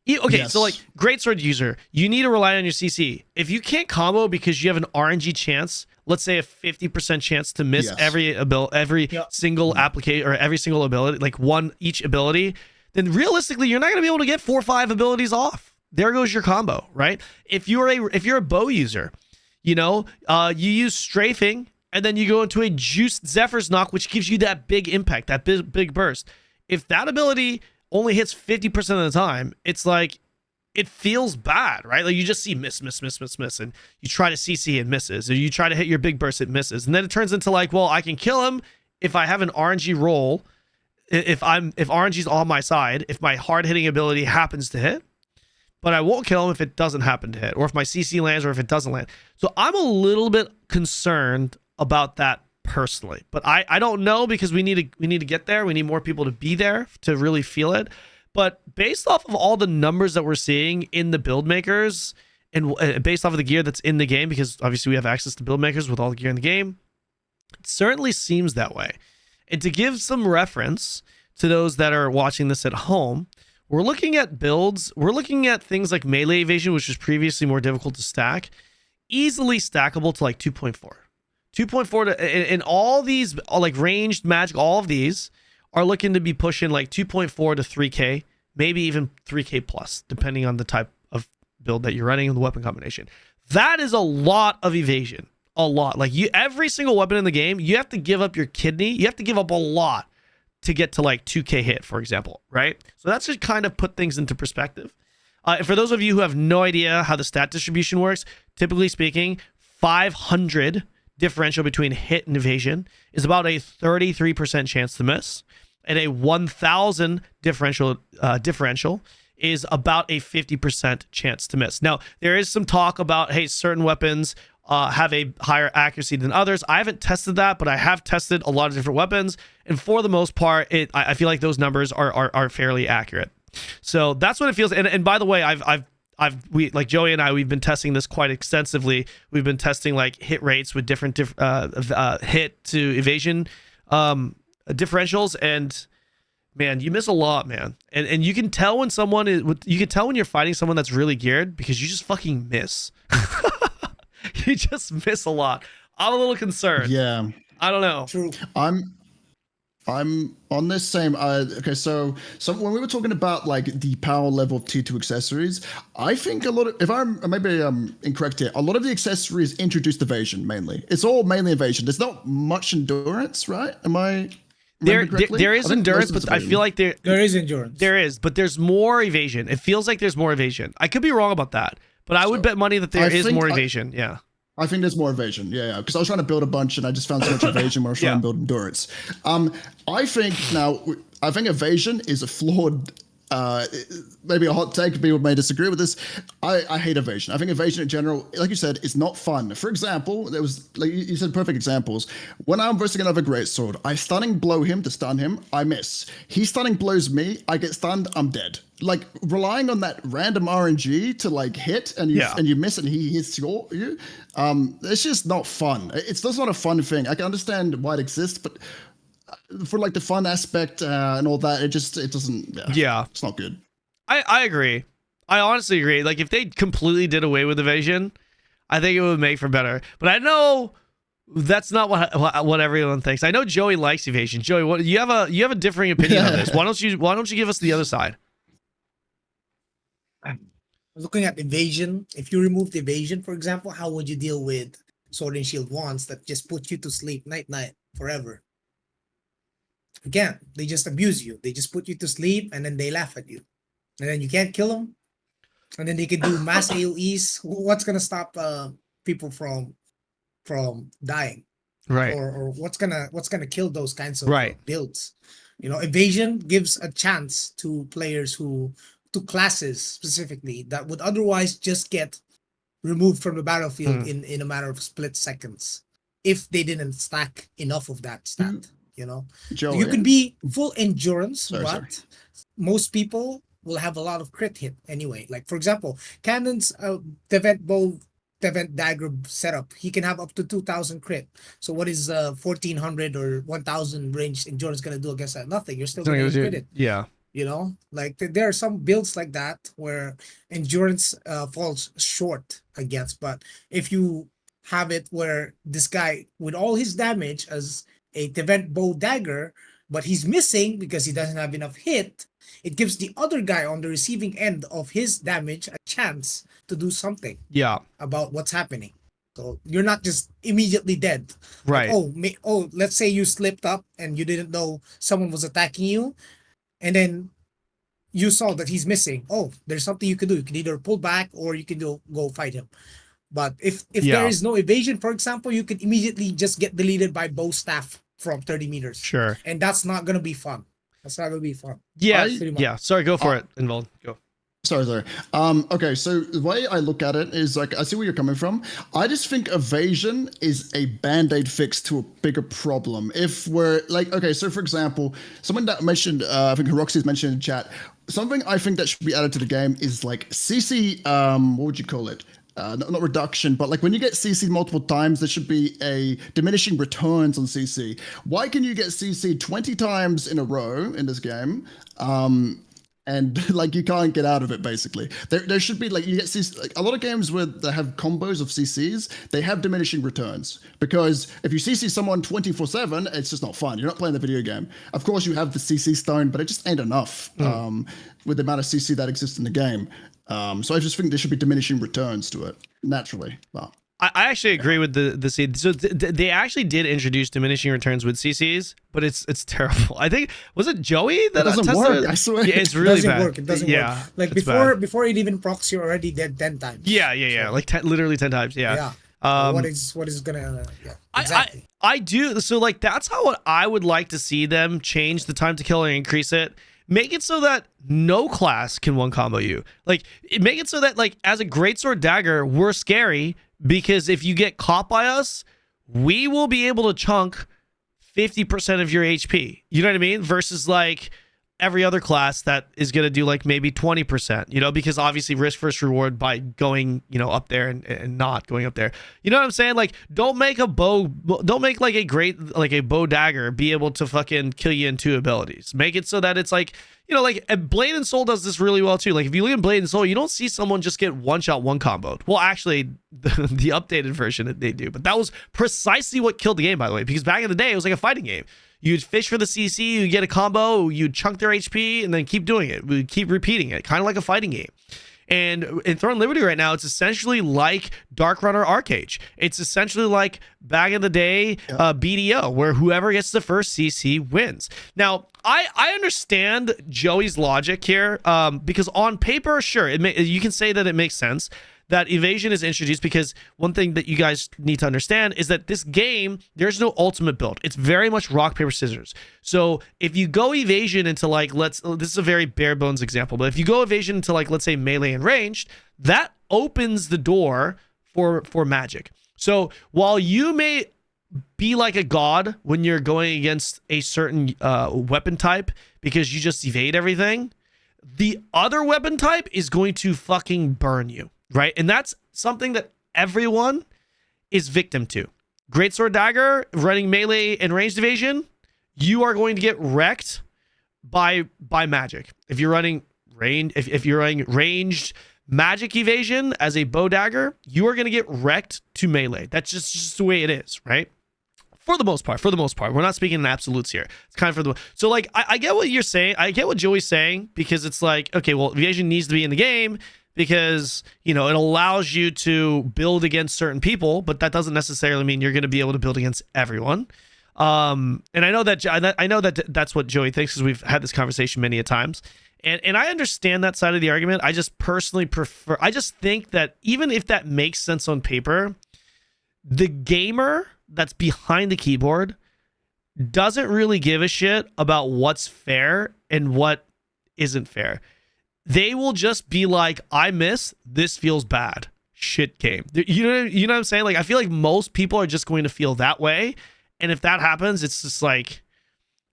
okay, yes. So like Greatsword user, you need to rely on your CC. If you can't combo because you have an RNG chance, let's say a 50% chance to miss every single application or every single ability, like each ability, then realistically you're not going to be able to get 4 or 5 abilities off. There goes your combo, right? If you're a bow user, you know, you use strafing and then you go into a juiced Zephyr's knock, which gives you that big impact, that big burst. If that ability only hits 50% of the time, it's like, it feels bad, right? Like, you just see miss, and you try to CC, it misses, or you try to hit your big burst, it misses, and then it turns into like, well, I can kill him if I have an RNG roll, if RNG's on my side, if my hard hitting ability happens to hit, but I won't kill him if it doesn't happen to hit, or if my CC lands, or if it doesn't land. So I'm a little bit concerned about that personally, but I don't know, because we need to get there. We need more people to be there to really feel it. But based off of all the numbers that we're seeing in the build makers, and based off of the gear that's in the game, because obviously we have access to build makers with all the gear in the game, it certainly seems that way. And to give some reference to those that are watching this at home, we're looking at builds. We're looking at things like melee evasion, which was previously more difficult to stack, easily stackable to like 2.4. 2.4 to, and all these like ranged magic, all of these are looking to be pushing like 2.4 to 3K, maybe even 3K plus, depending on the type of build that you're running and the weapon combination. That is a lot of evasion. A lot. Like, every single weapon in the game, you have to give up your kidney. You have to give up a lot to get to like 2K hit, for example, right? So that's just kind of put things into perspective. For those of you who have no idea how the stat distribution works, typically speaking, 500 differential between hit and evasion is about a 33% chance to miss, and a 1000 differential is about a 50% chance to miss. Now, there is some talk about, hey, certain weapons have a higher accuracy than others. I haven't tested that, but I have tested a lot of different weapons, and for the most part, I feel like those numbers are fairly accurate. So that's what it feels. And by the way, we like Joey and I, we've been testing this quite extensively. We've been testing like hit rates with different hit to evasion differentials, and man, you miss a lot, man. And you can tell when you're fighting someone that's really geared, because you just fucking miss. You just miss a lot. I'm a little concerned. Yeah, I don't know. True. I'm on this same. Okay, so when we were talking about like the power level of tier 2 accessories, I think a lot of, if I'm maybe incorrect here, a lot of the accessories introduced evasion mainly. It's all mainly evasion. There's not much endurance, right? Am I? There is endurance, but I feel like there is endurance. There is, but there's more evasion. It feels like there's more evasion. I could be wrong about that, but I would bet money that there is more evasion. Yeah. I think there's more evasion. Yeah. Because I was trying to build a bunch and I just found so much evasion when I was trying to build endurance. I think evasion is a flawed. Maybe a hot take. People may disagree with this. I hate evasion. I think evasion in general, like you said, is not fun. For example, there was, like you said, perfect examples. When I'm versing another greatsword, I stunning blow him to stun him. I miss. He stunning blows me. I get stunned. I'm dead. Like relying on that random RNG to like hit and you miss and he hits you. It's just not fun. It's just not a fun thing. I can understand why it exists, but for like the fun aspect and all that, it doesn't. Yeah, it's not good. I agree. I honestly agree. Like if they completely did away with evasion, I think it would make for better. But I know that's not what everyone thinks. I know Joey likes evasion. Joey, what you have a differing opinion on this? Why don't you give us the other side? Looking at evasion, if you removed evasion, for example, how would you deal with sword and shield wands that just put you to sleep night forever? Again, they just abuse you. They just put you to sleep and then they laugh at you. And then you can't kill them. And then they can do mass AoEs. What's gonna stop people from dying? Right. Or what's gonna kill those kinds of builds? You know, evasion gives a chance to players to classes specifically that would otherwise just get removed from the battlefield in a matter of split seconds if they didn't stack enough of that stat. You know, Joey, you can be full endurance, sorry. Most people will have a lot of crit hit anyway. Like for example, Kanon's Devent dagger setup, he can have up to 2,000 crit. So what is 1,400 or 1,000 range endurance gonna do against that? Nothing. You're still gonna crit it. Yeah. You know, like there are some builds like that where endurance falls short against. But if you have it where this guy with all his damage as a Devent bow dagger, but he's missing because he doesn't have enough hit, it gives the other guy on the receiving end of his damage a chance to do something about what's happening. So you're not just immediately dead. Right. Like, let's say you slipped up and you didn't know someone was attacking you, and then you saw that he's missing. Oh, there's something you can do. You can either pull back or you can go fight him. But if there is no evasion, for example, you could immediately just get deleted by bow staff from 30 meters. Sure. And that's not going to be fun. That's not going to be fun. Yeah. Yeah. Sorry, go for it, Involved. Go. Sorry. Okay, so the way I look at it is like, I see where you're coming from. I just think evasion is a band-aid fix to a bigger problem. If we're like, okay, so for example, someone that mentioned, I think Roxy's mentioned in chat, something I think that should be added to the game is like CC, what would you call it? Not reduction, but like when you get CC multiple times, there should be a diminishing returns on CC. Why can you get CC 20 times in a row in this game? And like you can't get out of it basically. There should be like, you get CC, like a lot of games where they have combos of CCs, they have diminishing returns, because if you CC someone 24/7, it's just not fun. You're not playing the video game. Of course you have the CC stone, but it just ain't enough with the amount of CC that exists in the game. So I just think there should be diminishing returns to it naturally. Well, I actually agree with the seed. So they actually did introduce diminishing returns with CCs, but it's terrible. I think, was it Joey that doesn't work? I swear. Yeah, it's really bad. It doesn't work. Like before it even procs, you're already dead 10 times. Yeah. So, like literally 10 times. Yeah. What is gonna? Yeah. Exactly. I do. So like that's how I would like to see them change the time to kill and increase it. Make it so that no class can one combo you. Like make it so that like as a greatsword dagger, we're scary. Because if you get caught by us, we will be able to chunk 50% of your HP. You know what I mean? Versus like every other class that is going to do like maybe 20%, you know, because obviously risk versus reward by going, you know, up there and not going up there. You know what I'm saying? Like don't make like a bow dagger be able to fucking kill you in 2 abilities. Make it so that it's like, you know, like Blade and Soul does this really well too. Like if you look at Blade and Soul, you don't see someone just get one comboed. Well, actually the updated version they do, but that was precisely what killed the game, by the way, because back in the day, it was like a fighting game. You'd fish for the CC, you get a combo, you'd chunk their HP, and then keep doing it. We'd keep repeating it, kind of like a fighting game. And in Throne Liberty right now, it's essentially like Dark Runner Arcade. It's essentially like back in the day BDO, where whoever gets the first CC wins. Now, I understand Joey's logic here, because on paper, sure, you can say that it makes sense that evasion is introduced because one thing that you guys need to understand is that this game, there's no ultimate build. It's very much rock, paper, scissors. So if you go evasion into like, this is a very bare bones example, but if you go evasion into like, let's say melee and ranged, that opens the door for magic. So while you may be like a god when you're going against a certain weapon type because you just evade everything, the other weapon type is going to fucking burn you, right? And that's something that everyone is victim to. Greatsword dagger running melee and ranged evasion, you are going to get wrecked by magic. If you're running if you're running ranged magic evasion as a bow dagger, you are going to get wrecked to melee. That's just the way it is, right? For the most part, we're not speaking in absolutes here. It's kind of for the, so like, I get what you're saying. I get what Joey's saying, because it's like, okay, well, evasion needs to be in the game because, you know, it allows you to build against certain people, but that doesn't necessarily mean you're going to be able to build against everyone. And I know that that's what Joey thinks, because we've had this conversation many a times. And I understand that side of the argument. I just personally prefer, I just think that even if that makes sense on paper, the gamer that's behind the keyboard doesn't really give a shit about what's fair and what isn't fair. They will just be like, I miss, this feels bad. Shit game. You know what I'm saying? Like, I feel like most people are just going to feel that way. And if that happens, it's just like,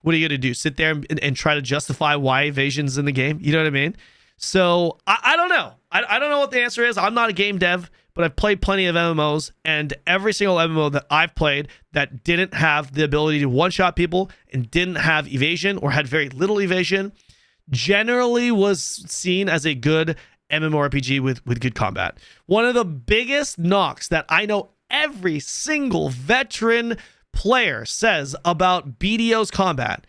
what are you going to do? Sit there and try to justify why evasion's in the game? You know what I mean? So I don't know. I don't know what the answer is. I'm not a game dev, but I've played plenty of MMOs, and every single MMO that I've played that didn't have the ability to one-shot people and didn't have evasion or had very little evasion generally was seen as a good MMORPG with good combat. One of the biggest knocks that I know every single veteran player says about BDO's combat,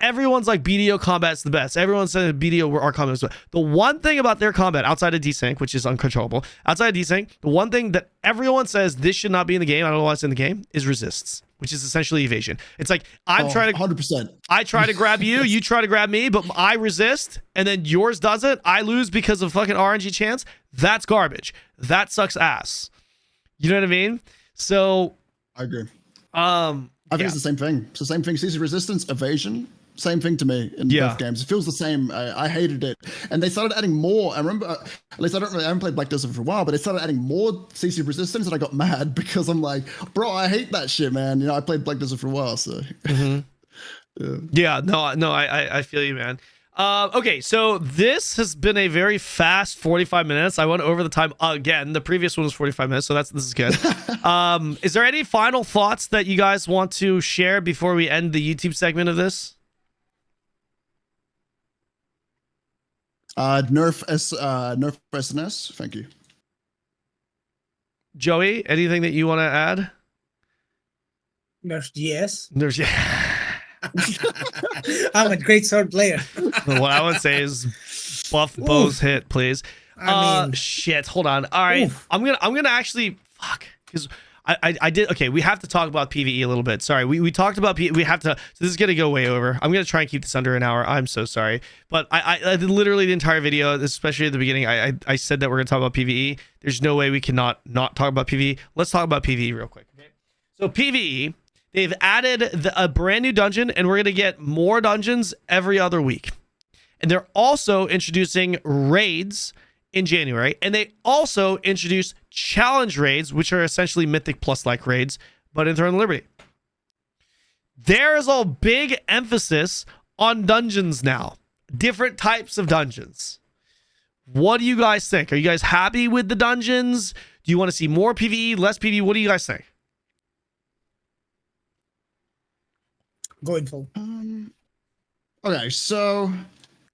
everyone's like, BDO combat's the best. Everyone says BDO our combat is the best. The one thing about their combat outside of desync, which is uncontrollable, outside of desync, the one thing that everyone says this should not be in the game, I don't know why it's in the game, is resists, which is essentially evasion. It's like, I'm trying to 100%. I try to grab you try to grab me, but I resist, and then yours doesn't. I lose because of fucking RNG chance. That's garbage. That sucks ass. You know what I mean? So I agree. I I think it's the same thing. It's the same thing. CC resistance, evasion, same thing to me in both games. It feels the same. I hated it. And they started adding more. I remember, at least I haven't played Black Desert for a while, but they started adding more CC resistance, and I got mad because I'm like, bro, I hate that shit, man. You know, I played Black Desert for a while, so. No, I feel you, man. Okay, so this has been a very fast 45 minutes. I went over the time again. The previous one was 45 minutes, so this is good. Is there any final thoughts that you guys want to share before we end the YouTube segment of this? Nerf SNS. Thank you. Joey, anything that you want to add? Nerf GS. There's I'm a great sword player. what I would say is buff Bo's hit, please. I mean, Shit. Hold on. All right, oof. I'm gonna actually because I did. Okay, we have to talk about PvE a little bit. Sorry, we talked about we have to. So this is gonna go way over. I'm gonna try and keep this under an hour. I'm so sorry, but I did literally the entire video, especially at the beginning. I said that we're gonna talk about PvE. There's no way we cannot not talk about PvE. Let's talk about PvE real quick. Okay? So PvE. They've added a brand new dungeon, and we're going to get more dungeons every other week. And they're also introducing raids in January. And they also introduced challenge raids, which are essentially Mythic Plus-like raids, but in Throne of Liberty. There's a big emphasis on dungeons now. Different types of dungeons. What do you guys think? Are you guys happy with the dungeons? Do you want to see more PvE, less PvE? What do you guys think? Going full. Okay, so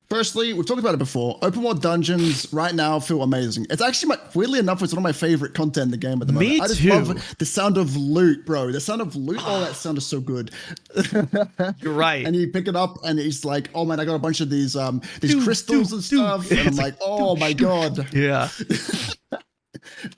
firstly, we've talked about it before. Open world dungeons right now feel amazing. It's actually, weirdly enough, it's one of my favorite content in the game at the moment. Me I just too. love the sound of loot, bro. The sound of loot, oh, that sound is so good. You're right. And you pick it up, and it's like, oh man, I got a bunch of these crystals and stuff, and I'm like, oh my god. Yeah.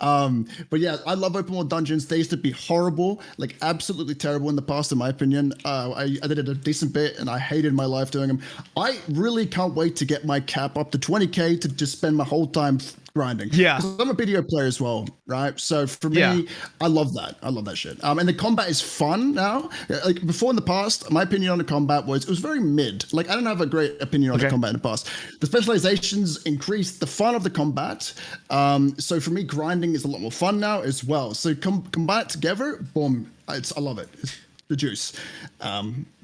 But yeah, I love open world dungeons. They used to be horrible, like absolutely terrible in the past, in my opinion. I did it a decent bit, and I hated my life doing them. I really can't wait to get my cap up to 20k to just spend my whole time grinding. Yeah. 'Cause I'm a video player as well, right? So for me, Yeah. I love that. I love that shit. And the combat is fun now. Like before in the past, my opinion on the combat was it was very mid. Like I don't have a great opinion on the combat in the past. The specializations increased the fun of the combat. So for me, grinding is a lot more fun now as well. So combine it together, boom. I love it. It's the juice.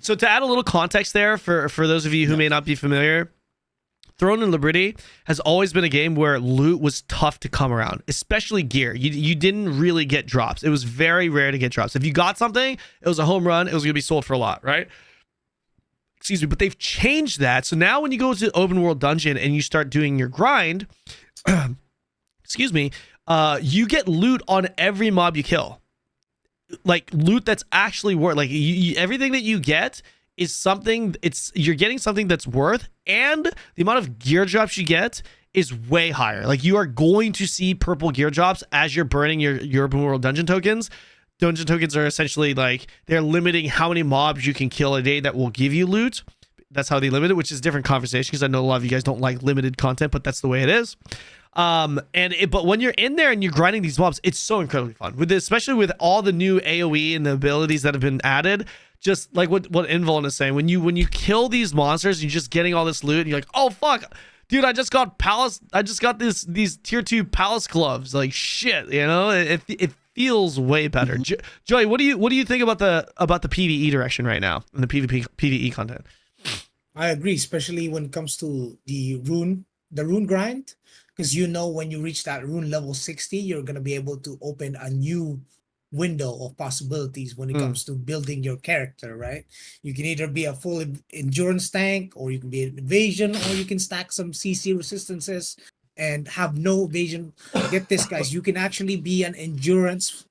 So to add a little context there for those of you who may not be familiar, Throne and Liberty has always been a game where loot was tough to come around, especially gear. You didn't really get drops. It was very rare to get drops. If you got something, it was a home run. It was going to be sold for a lot, right? Excuse me, but they've changed that. So now when you go to the open world dungeon and you start doing your grind, excuse me, you get loot on every mob you kill. Like loot that's actually worth, like everything that you get is something, you're getting something that's worth, and the amount of gear drops you get is way higher. Like you are going to see purple gear drops as you're burning your open world dungeon tokens. Dungeon tokens are essentially like, they're limiting how many mobs you can kill a day that will give you loot. That's how they limit it, which is a different conversation because I know a lot of you guys don't like limited content, but that's the way it is. But when you're in there and you're grinding these mobs, it's so incredibly fun with this, especially with all the new AoE and the abilities that have been added. Just like what Invuln is saying, when you kill these monsters, you're just getting all this loot and you're like, oh fuck, dude, I just got these tier 2 palace gloves. Like shit, you know, it feels way better. Joey, what do you think about the PvE direction right now and the PvE content? I agree, especially when it comes to the rune grind, because when you reach that rune level 60, you're gonna be able to open a new window of possibilities when it comes to building your character, right? You can either be a full endurance tank, or you can be an evasion, or you can stack some CC resistances and have no evasion. Get this, guys, you can actually be an endurance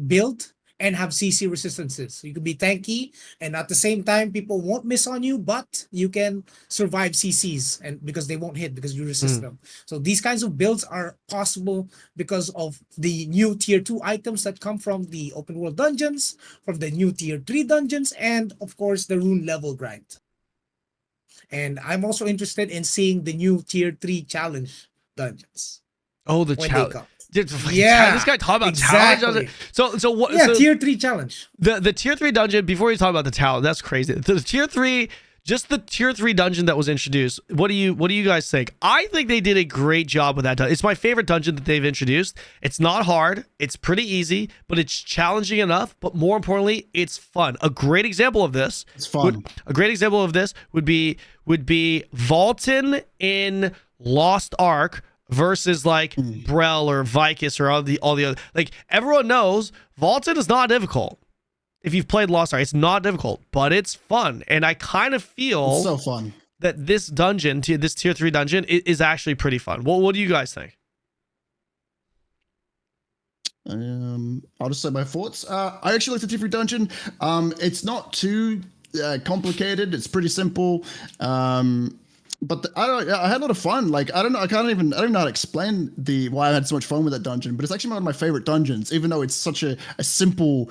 build and have CC resistances. So you can be tanky, and at the same time, people won't miss on you, but you can survive CCs, and because they won't hit because you resist them. So these kinds of builds are possible because of the new tier 2 items that come from the open world dungeons, from the new tier 3 dungeons, and of course the rune level grind. And I'm also interested in seeing the new tier 3 challenge dungeons. Oh, the challenge. Yeah, this guy talked about exactly. challenge. So what? Yeah, so tier 3 challenge. The tier 3 dungeon. Before you talk about the talent, that's crazy. The tier 3, just the tier 3 dungeon that was introduced. What do you guys think? I think they did a great job with that. It's my favorite dungeon that they've introduced. It's not hard. It's pretty easy, but it's challenging enough. But more importantly, it's fun. A great example of this. It's fun. A great example of this would be Vaulton in Lost Ark versus like Brel or Vicus or all the other. Like everyone knows Vaulton is not difficult. If you've played Lost Ark, it's not difficult, but it's fun. And I kind of feel it's so fun that this dungeon, this tier 3 dungeon, is actually pretty fun. What do you guys think? I'll just say my thoughts. I actually like the tier 3 dungeon. It's not too complicated. It's pretty simple. But I had a lot of fun. Like I don't even know how to explain why I had so much fun with that dungeon. But it's actually one of my favorite dungeons, even though it's such a simple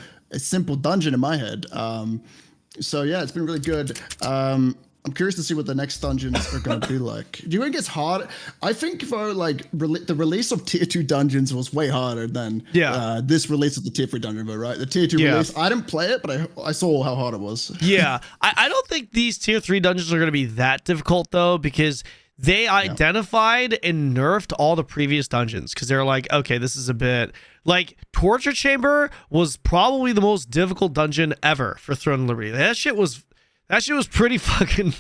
dungeon in my head. So yeah, it's been really good. I'm curious to see what the next dungeons are going to be like. Do you think it's hard? I think though, like the release of tier 2 dungeons was way harder than this release of the tier 3 dungeon, though, right? The tier 2 release, I didn't play it, but I saw how hard it was. Yeah, I don't think these tier 3 dungeons are going to be that difficult though, because they identified and nerfed all the previous dungeons because they're like, okay, this is a bit like Torture Chamber was probably the most difficult dungeon ever for Throne and Liberty. That shit was pretty fucking.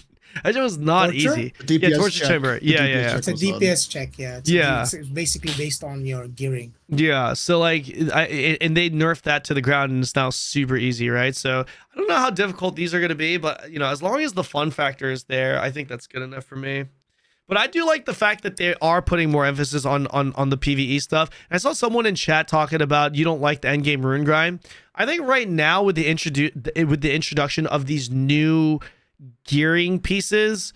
That shit was not Torture? easy. DPS Yeah, Torture check. Chamber. The Yeah, DPS yeah. check. It's a was on. DPS check, yeah. It's basically based on your gearing. Yeah, so like, and they nerfed that to the ground, and it's now super easy, right? So I don't know how difficult these are going to be, but as long as the fun factor is there, I think that's good enough for me. But I do like the fact that they are putting more emphasis on the PvE stuff. And I saw someone in chat talking about you don't like the endgame rune grind. I think right now with the introduction of these new gearing pieces,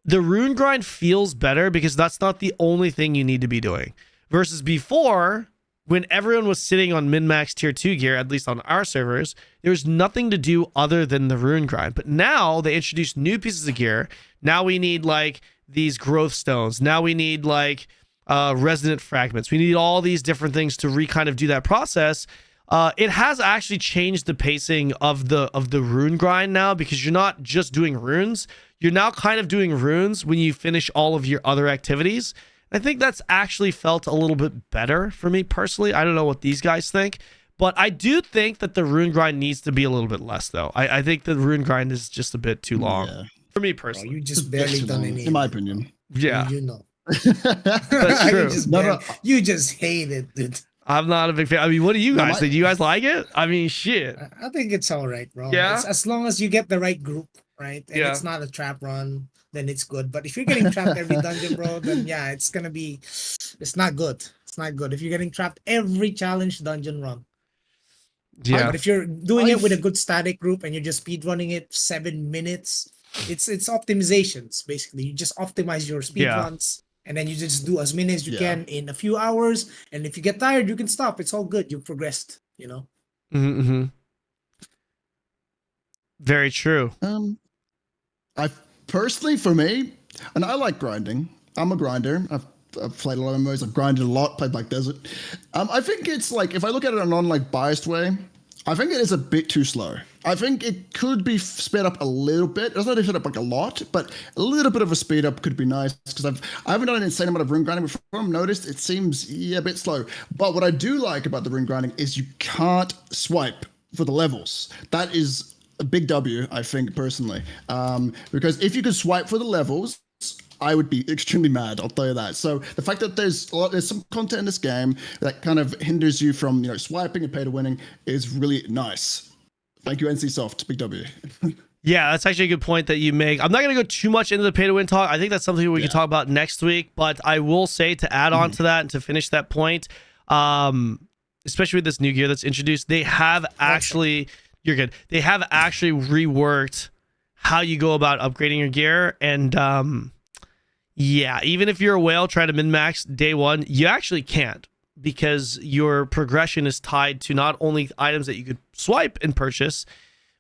the rune grind feels better because that's not the only thing you need to be doing. Versus before, when everyone was sitting on min-max tier 2 gear, at least on our servers, there was nothing to do other than the rune grind. But now they introduced new pieces of gear. Now we need like these growth stones. Now we need like resonant fragments. We need all these different things to kind of do that process. It has actually changed the pacing of the rune grind now, because you're not just doing runes. You're now kind of doing runes when you finish all of your other activities. I think that's actually felt a little bit better for me personally. I don't know what these guys think, but I do think that the rune grind needs to be a little bit less, though. I think the rune grind is just a bit too long for me personally. You just barely done any, in my opinion. Yeah, you know. that's true. You just hate it, dude. I'm not a big fan. I mean, what do you guys think? Do you guys like it? I mean, shit. I think it's all right, bro. Yeah. It's, as long as you get the right group, right? And it's not a trap run, then it's good. But if you're getting trapped every dungeon, bro, then yeah, it's not good. It's not good. If you're getting trapped every challenge dungeon run. Yeah. But if you're doing it with a good static group and you're just speed running it 7 minutes, it's optimizations basically. You just optimize your speed runs. And then you just do as many as you can in a few hours. And if you get tired, you can stop. It's all good. You've progressed, you know? Mm-hmm. Very true. I personally, for me, and I like grinding. I'm a grinder. I've played a lot of MMOs. I've grinded a lot, played Black Desert. I think it's like, if I look at it in a non biased way, I think it is a bit too slow. I think it could be sped up a little bit. It's not sped up like a lot, but a little bit of a speed up could be nice, because I haven't done an insane amount of rune grinding before. I've noticed it seems a bit slow. But what I do like about the rune grinding is you can't swipe for the levels. That is a big W, I think, personally. Because if you could swipe for the levels, I would be extremely mad, I'll tell you that. So the fact that there's some content in this game that kind of hinders you from, swiping and pay to winning is really nice. Thank you, NCSoft. Big W. Yeah, that's actually a good point that you make. I'm not going to go too much into the pay to win talk. I think that's something we can talk about next week. But I will say, to add on to that and to finish that point, especially with this new gear that's introduced, they have actually, you're good. They have actually reworked how you go about upgrading your gear. And yeah, even if you're a whale trying to min-max day one, you actually can't, because your progression is tied to not only items that you could swipe and purchase,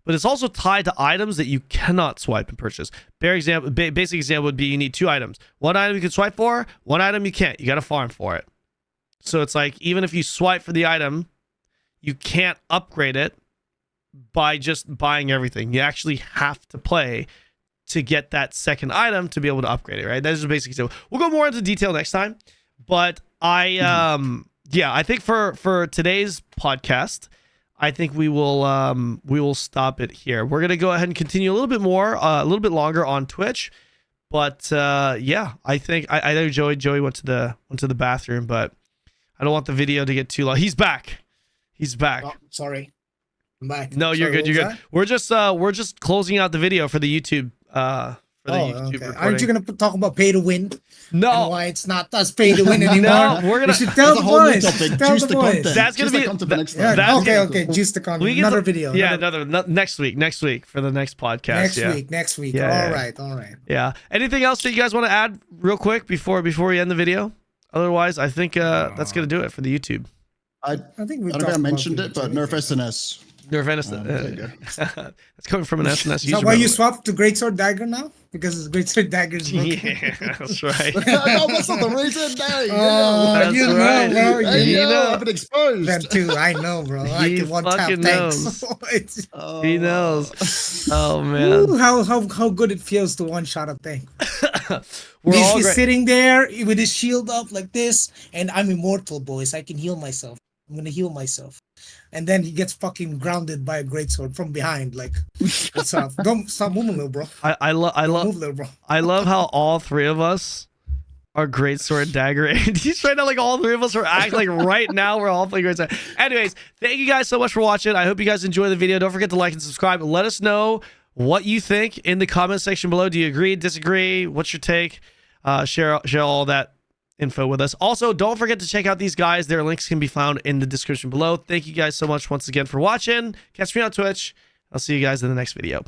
but it's also tied to items that you cannot swipe and purchase. Basic example would be you need 2 items. One item you can swipe for, one item you can't. You got to farm for it. So it's like, even if you swipe for the item, you can't upgrade it by just buying everything. You actually have to play to get that second item to be able to upgrade it, right? That is a basic example. We'll go more into detail next time. But I think for today's podcast, I think we will stop it here. We're gonna go ahead and continue a little bit more, a little bit longer on Twitch. But yeah, I think I know Joey went to the bathroom, but I don't want the video to get too long. He's back. Oh, sorry, I'm back. No, you're good. You're good. We're just closing out the video for the YouTube. YouTube Aren't you gonna talk about pay to win? No, and why it's not us pay to win anymore? No, we're gonna. You should tell the boys. Tell the boys. That's gonna be next time. Okay. Juice the content. Another video. Yeah, next week for the next podcast. Next week. Yeah, all right. Yeah. Anything else that you guys want to add real quick before we end the video? Otherwise, I think that's gonna do it for the YouTube. I think I mentioned it, but nerf SNS. Nerf SNS. It's coming from an SNS user. So why you swapped to Greatsword Dagger now? Because Greatsword Dagger is broken. Yeah, that's right. No, that's not the reason. You right. know, bro. You know, I've been exposed. That too. I know, bro. I can one tap tanks. He knows. Oh man. Ooh, how good it feels to one shot a tank. He's sitting there with his shield up like this, and I'm immortal, boys. I can heal myself. I'm gonna heal myself. And then he gets fucking grounded by a greatsword from behind. Like, what's up? Don't stop moving, little bro. I love how all 3 of us are Greatsword Dagger. And he's trying to, like, all 3 of us are acting like right now we're all playing Greatsword. Anyways, thank you guys so much for watching. I hope you guys enjoy the video. Don't forget to like and subscribe. Let us know what you think in the comment section below. Do you agree, disagree? What's your take? Share all that info with us. Also, don't forget to check out these guys. Their links can be found in the description below. Thank you guys so much once again for watching. Catch me on Twitch. I'll see you guys in the next video.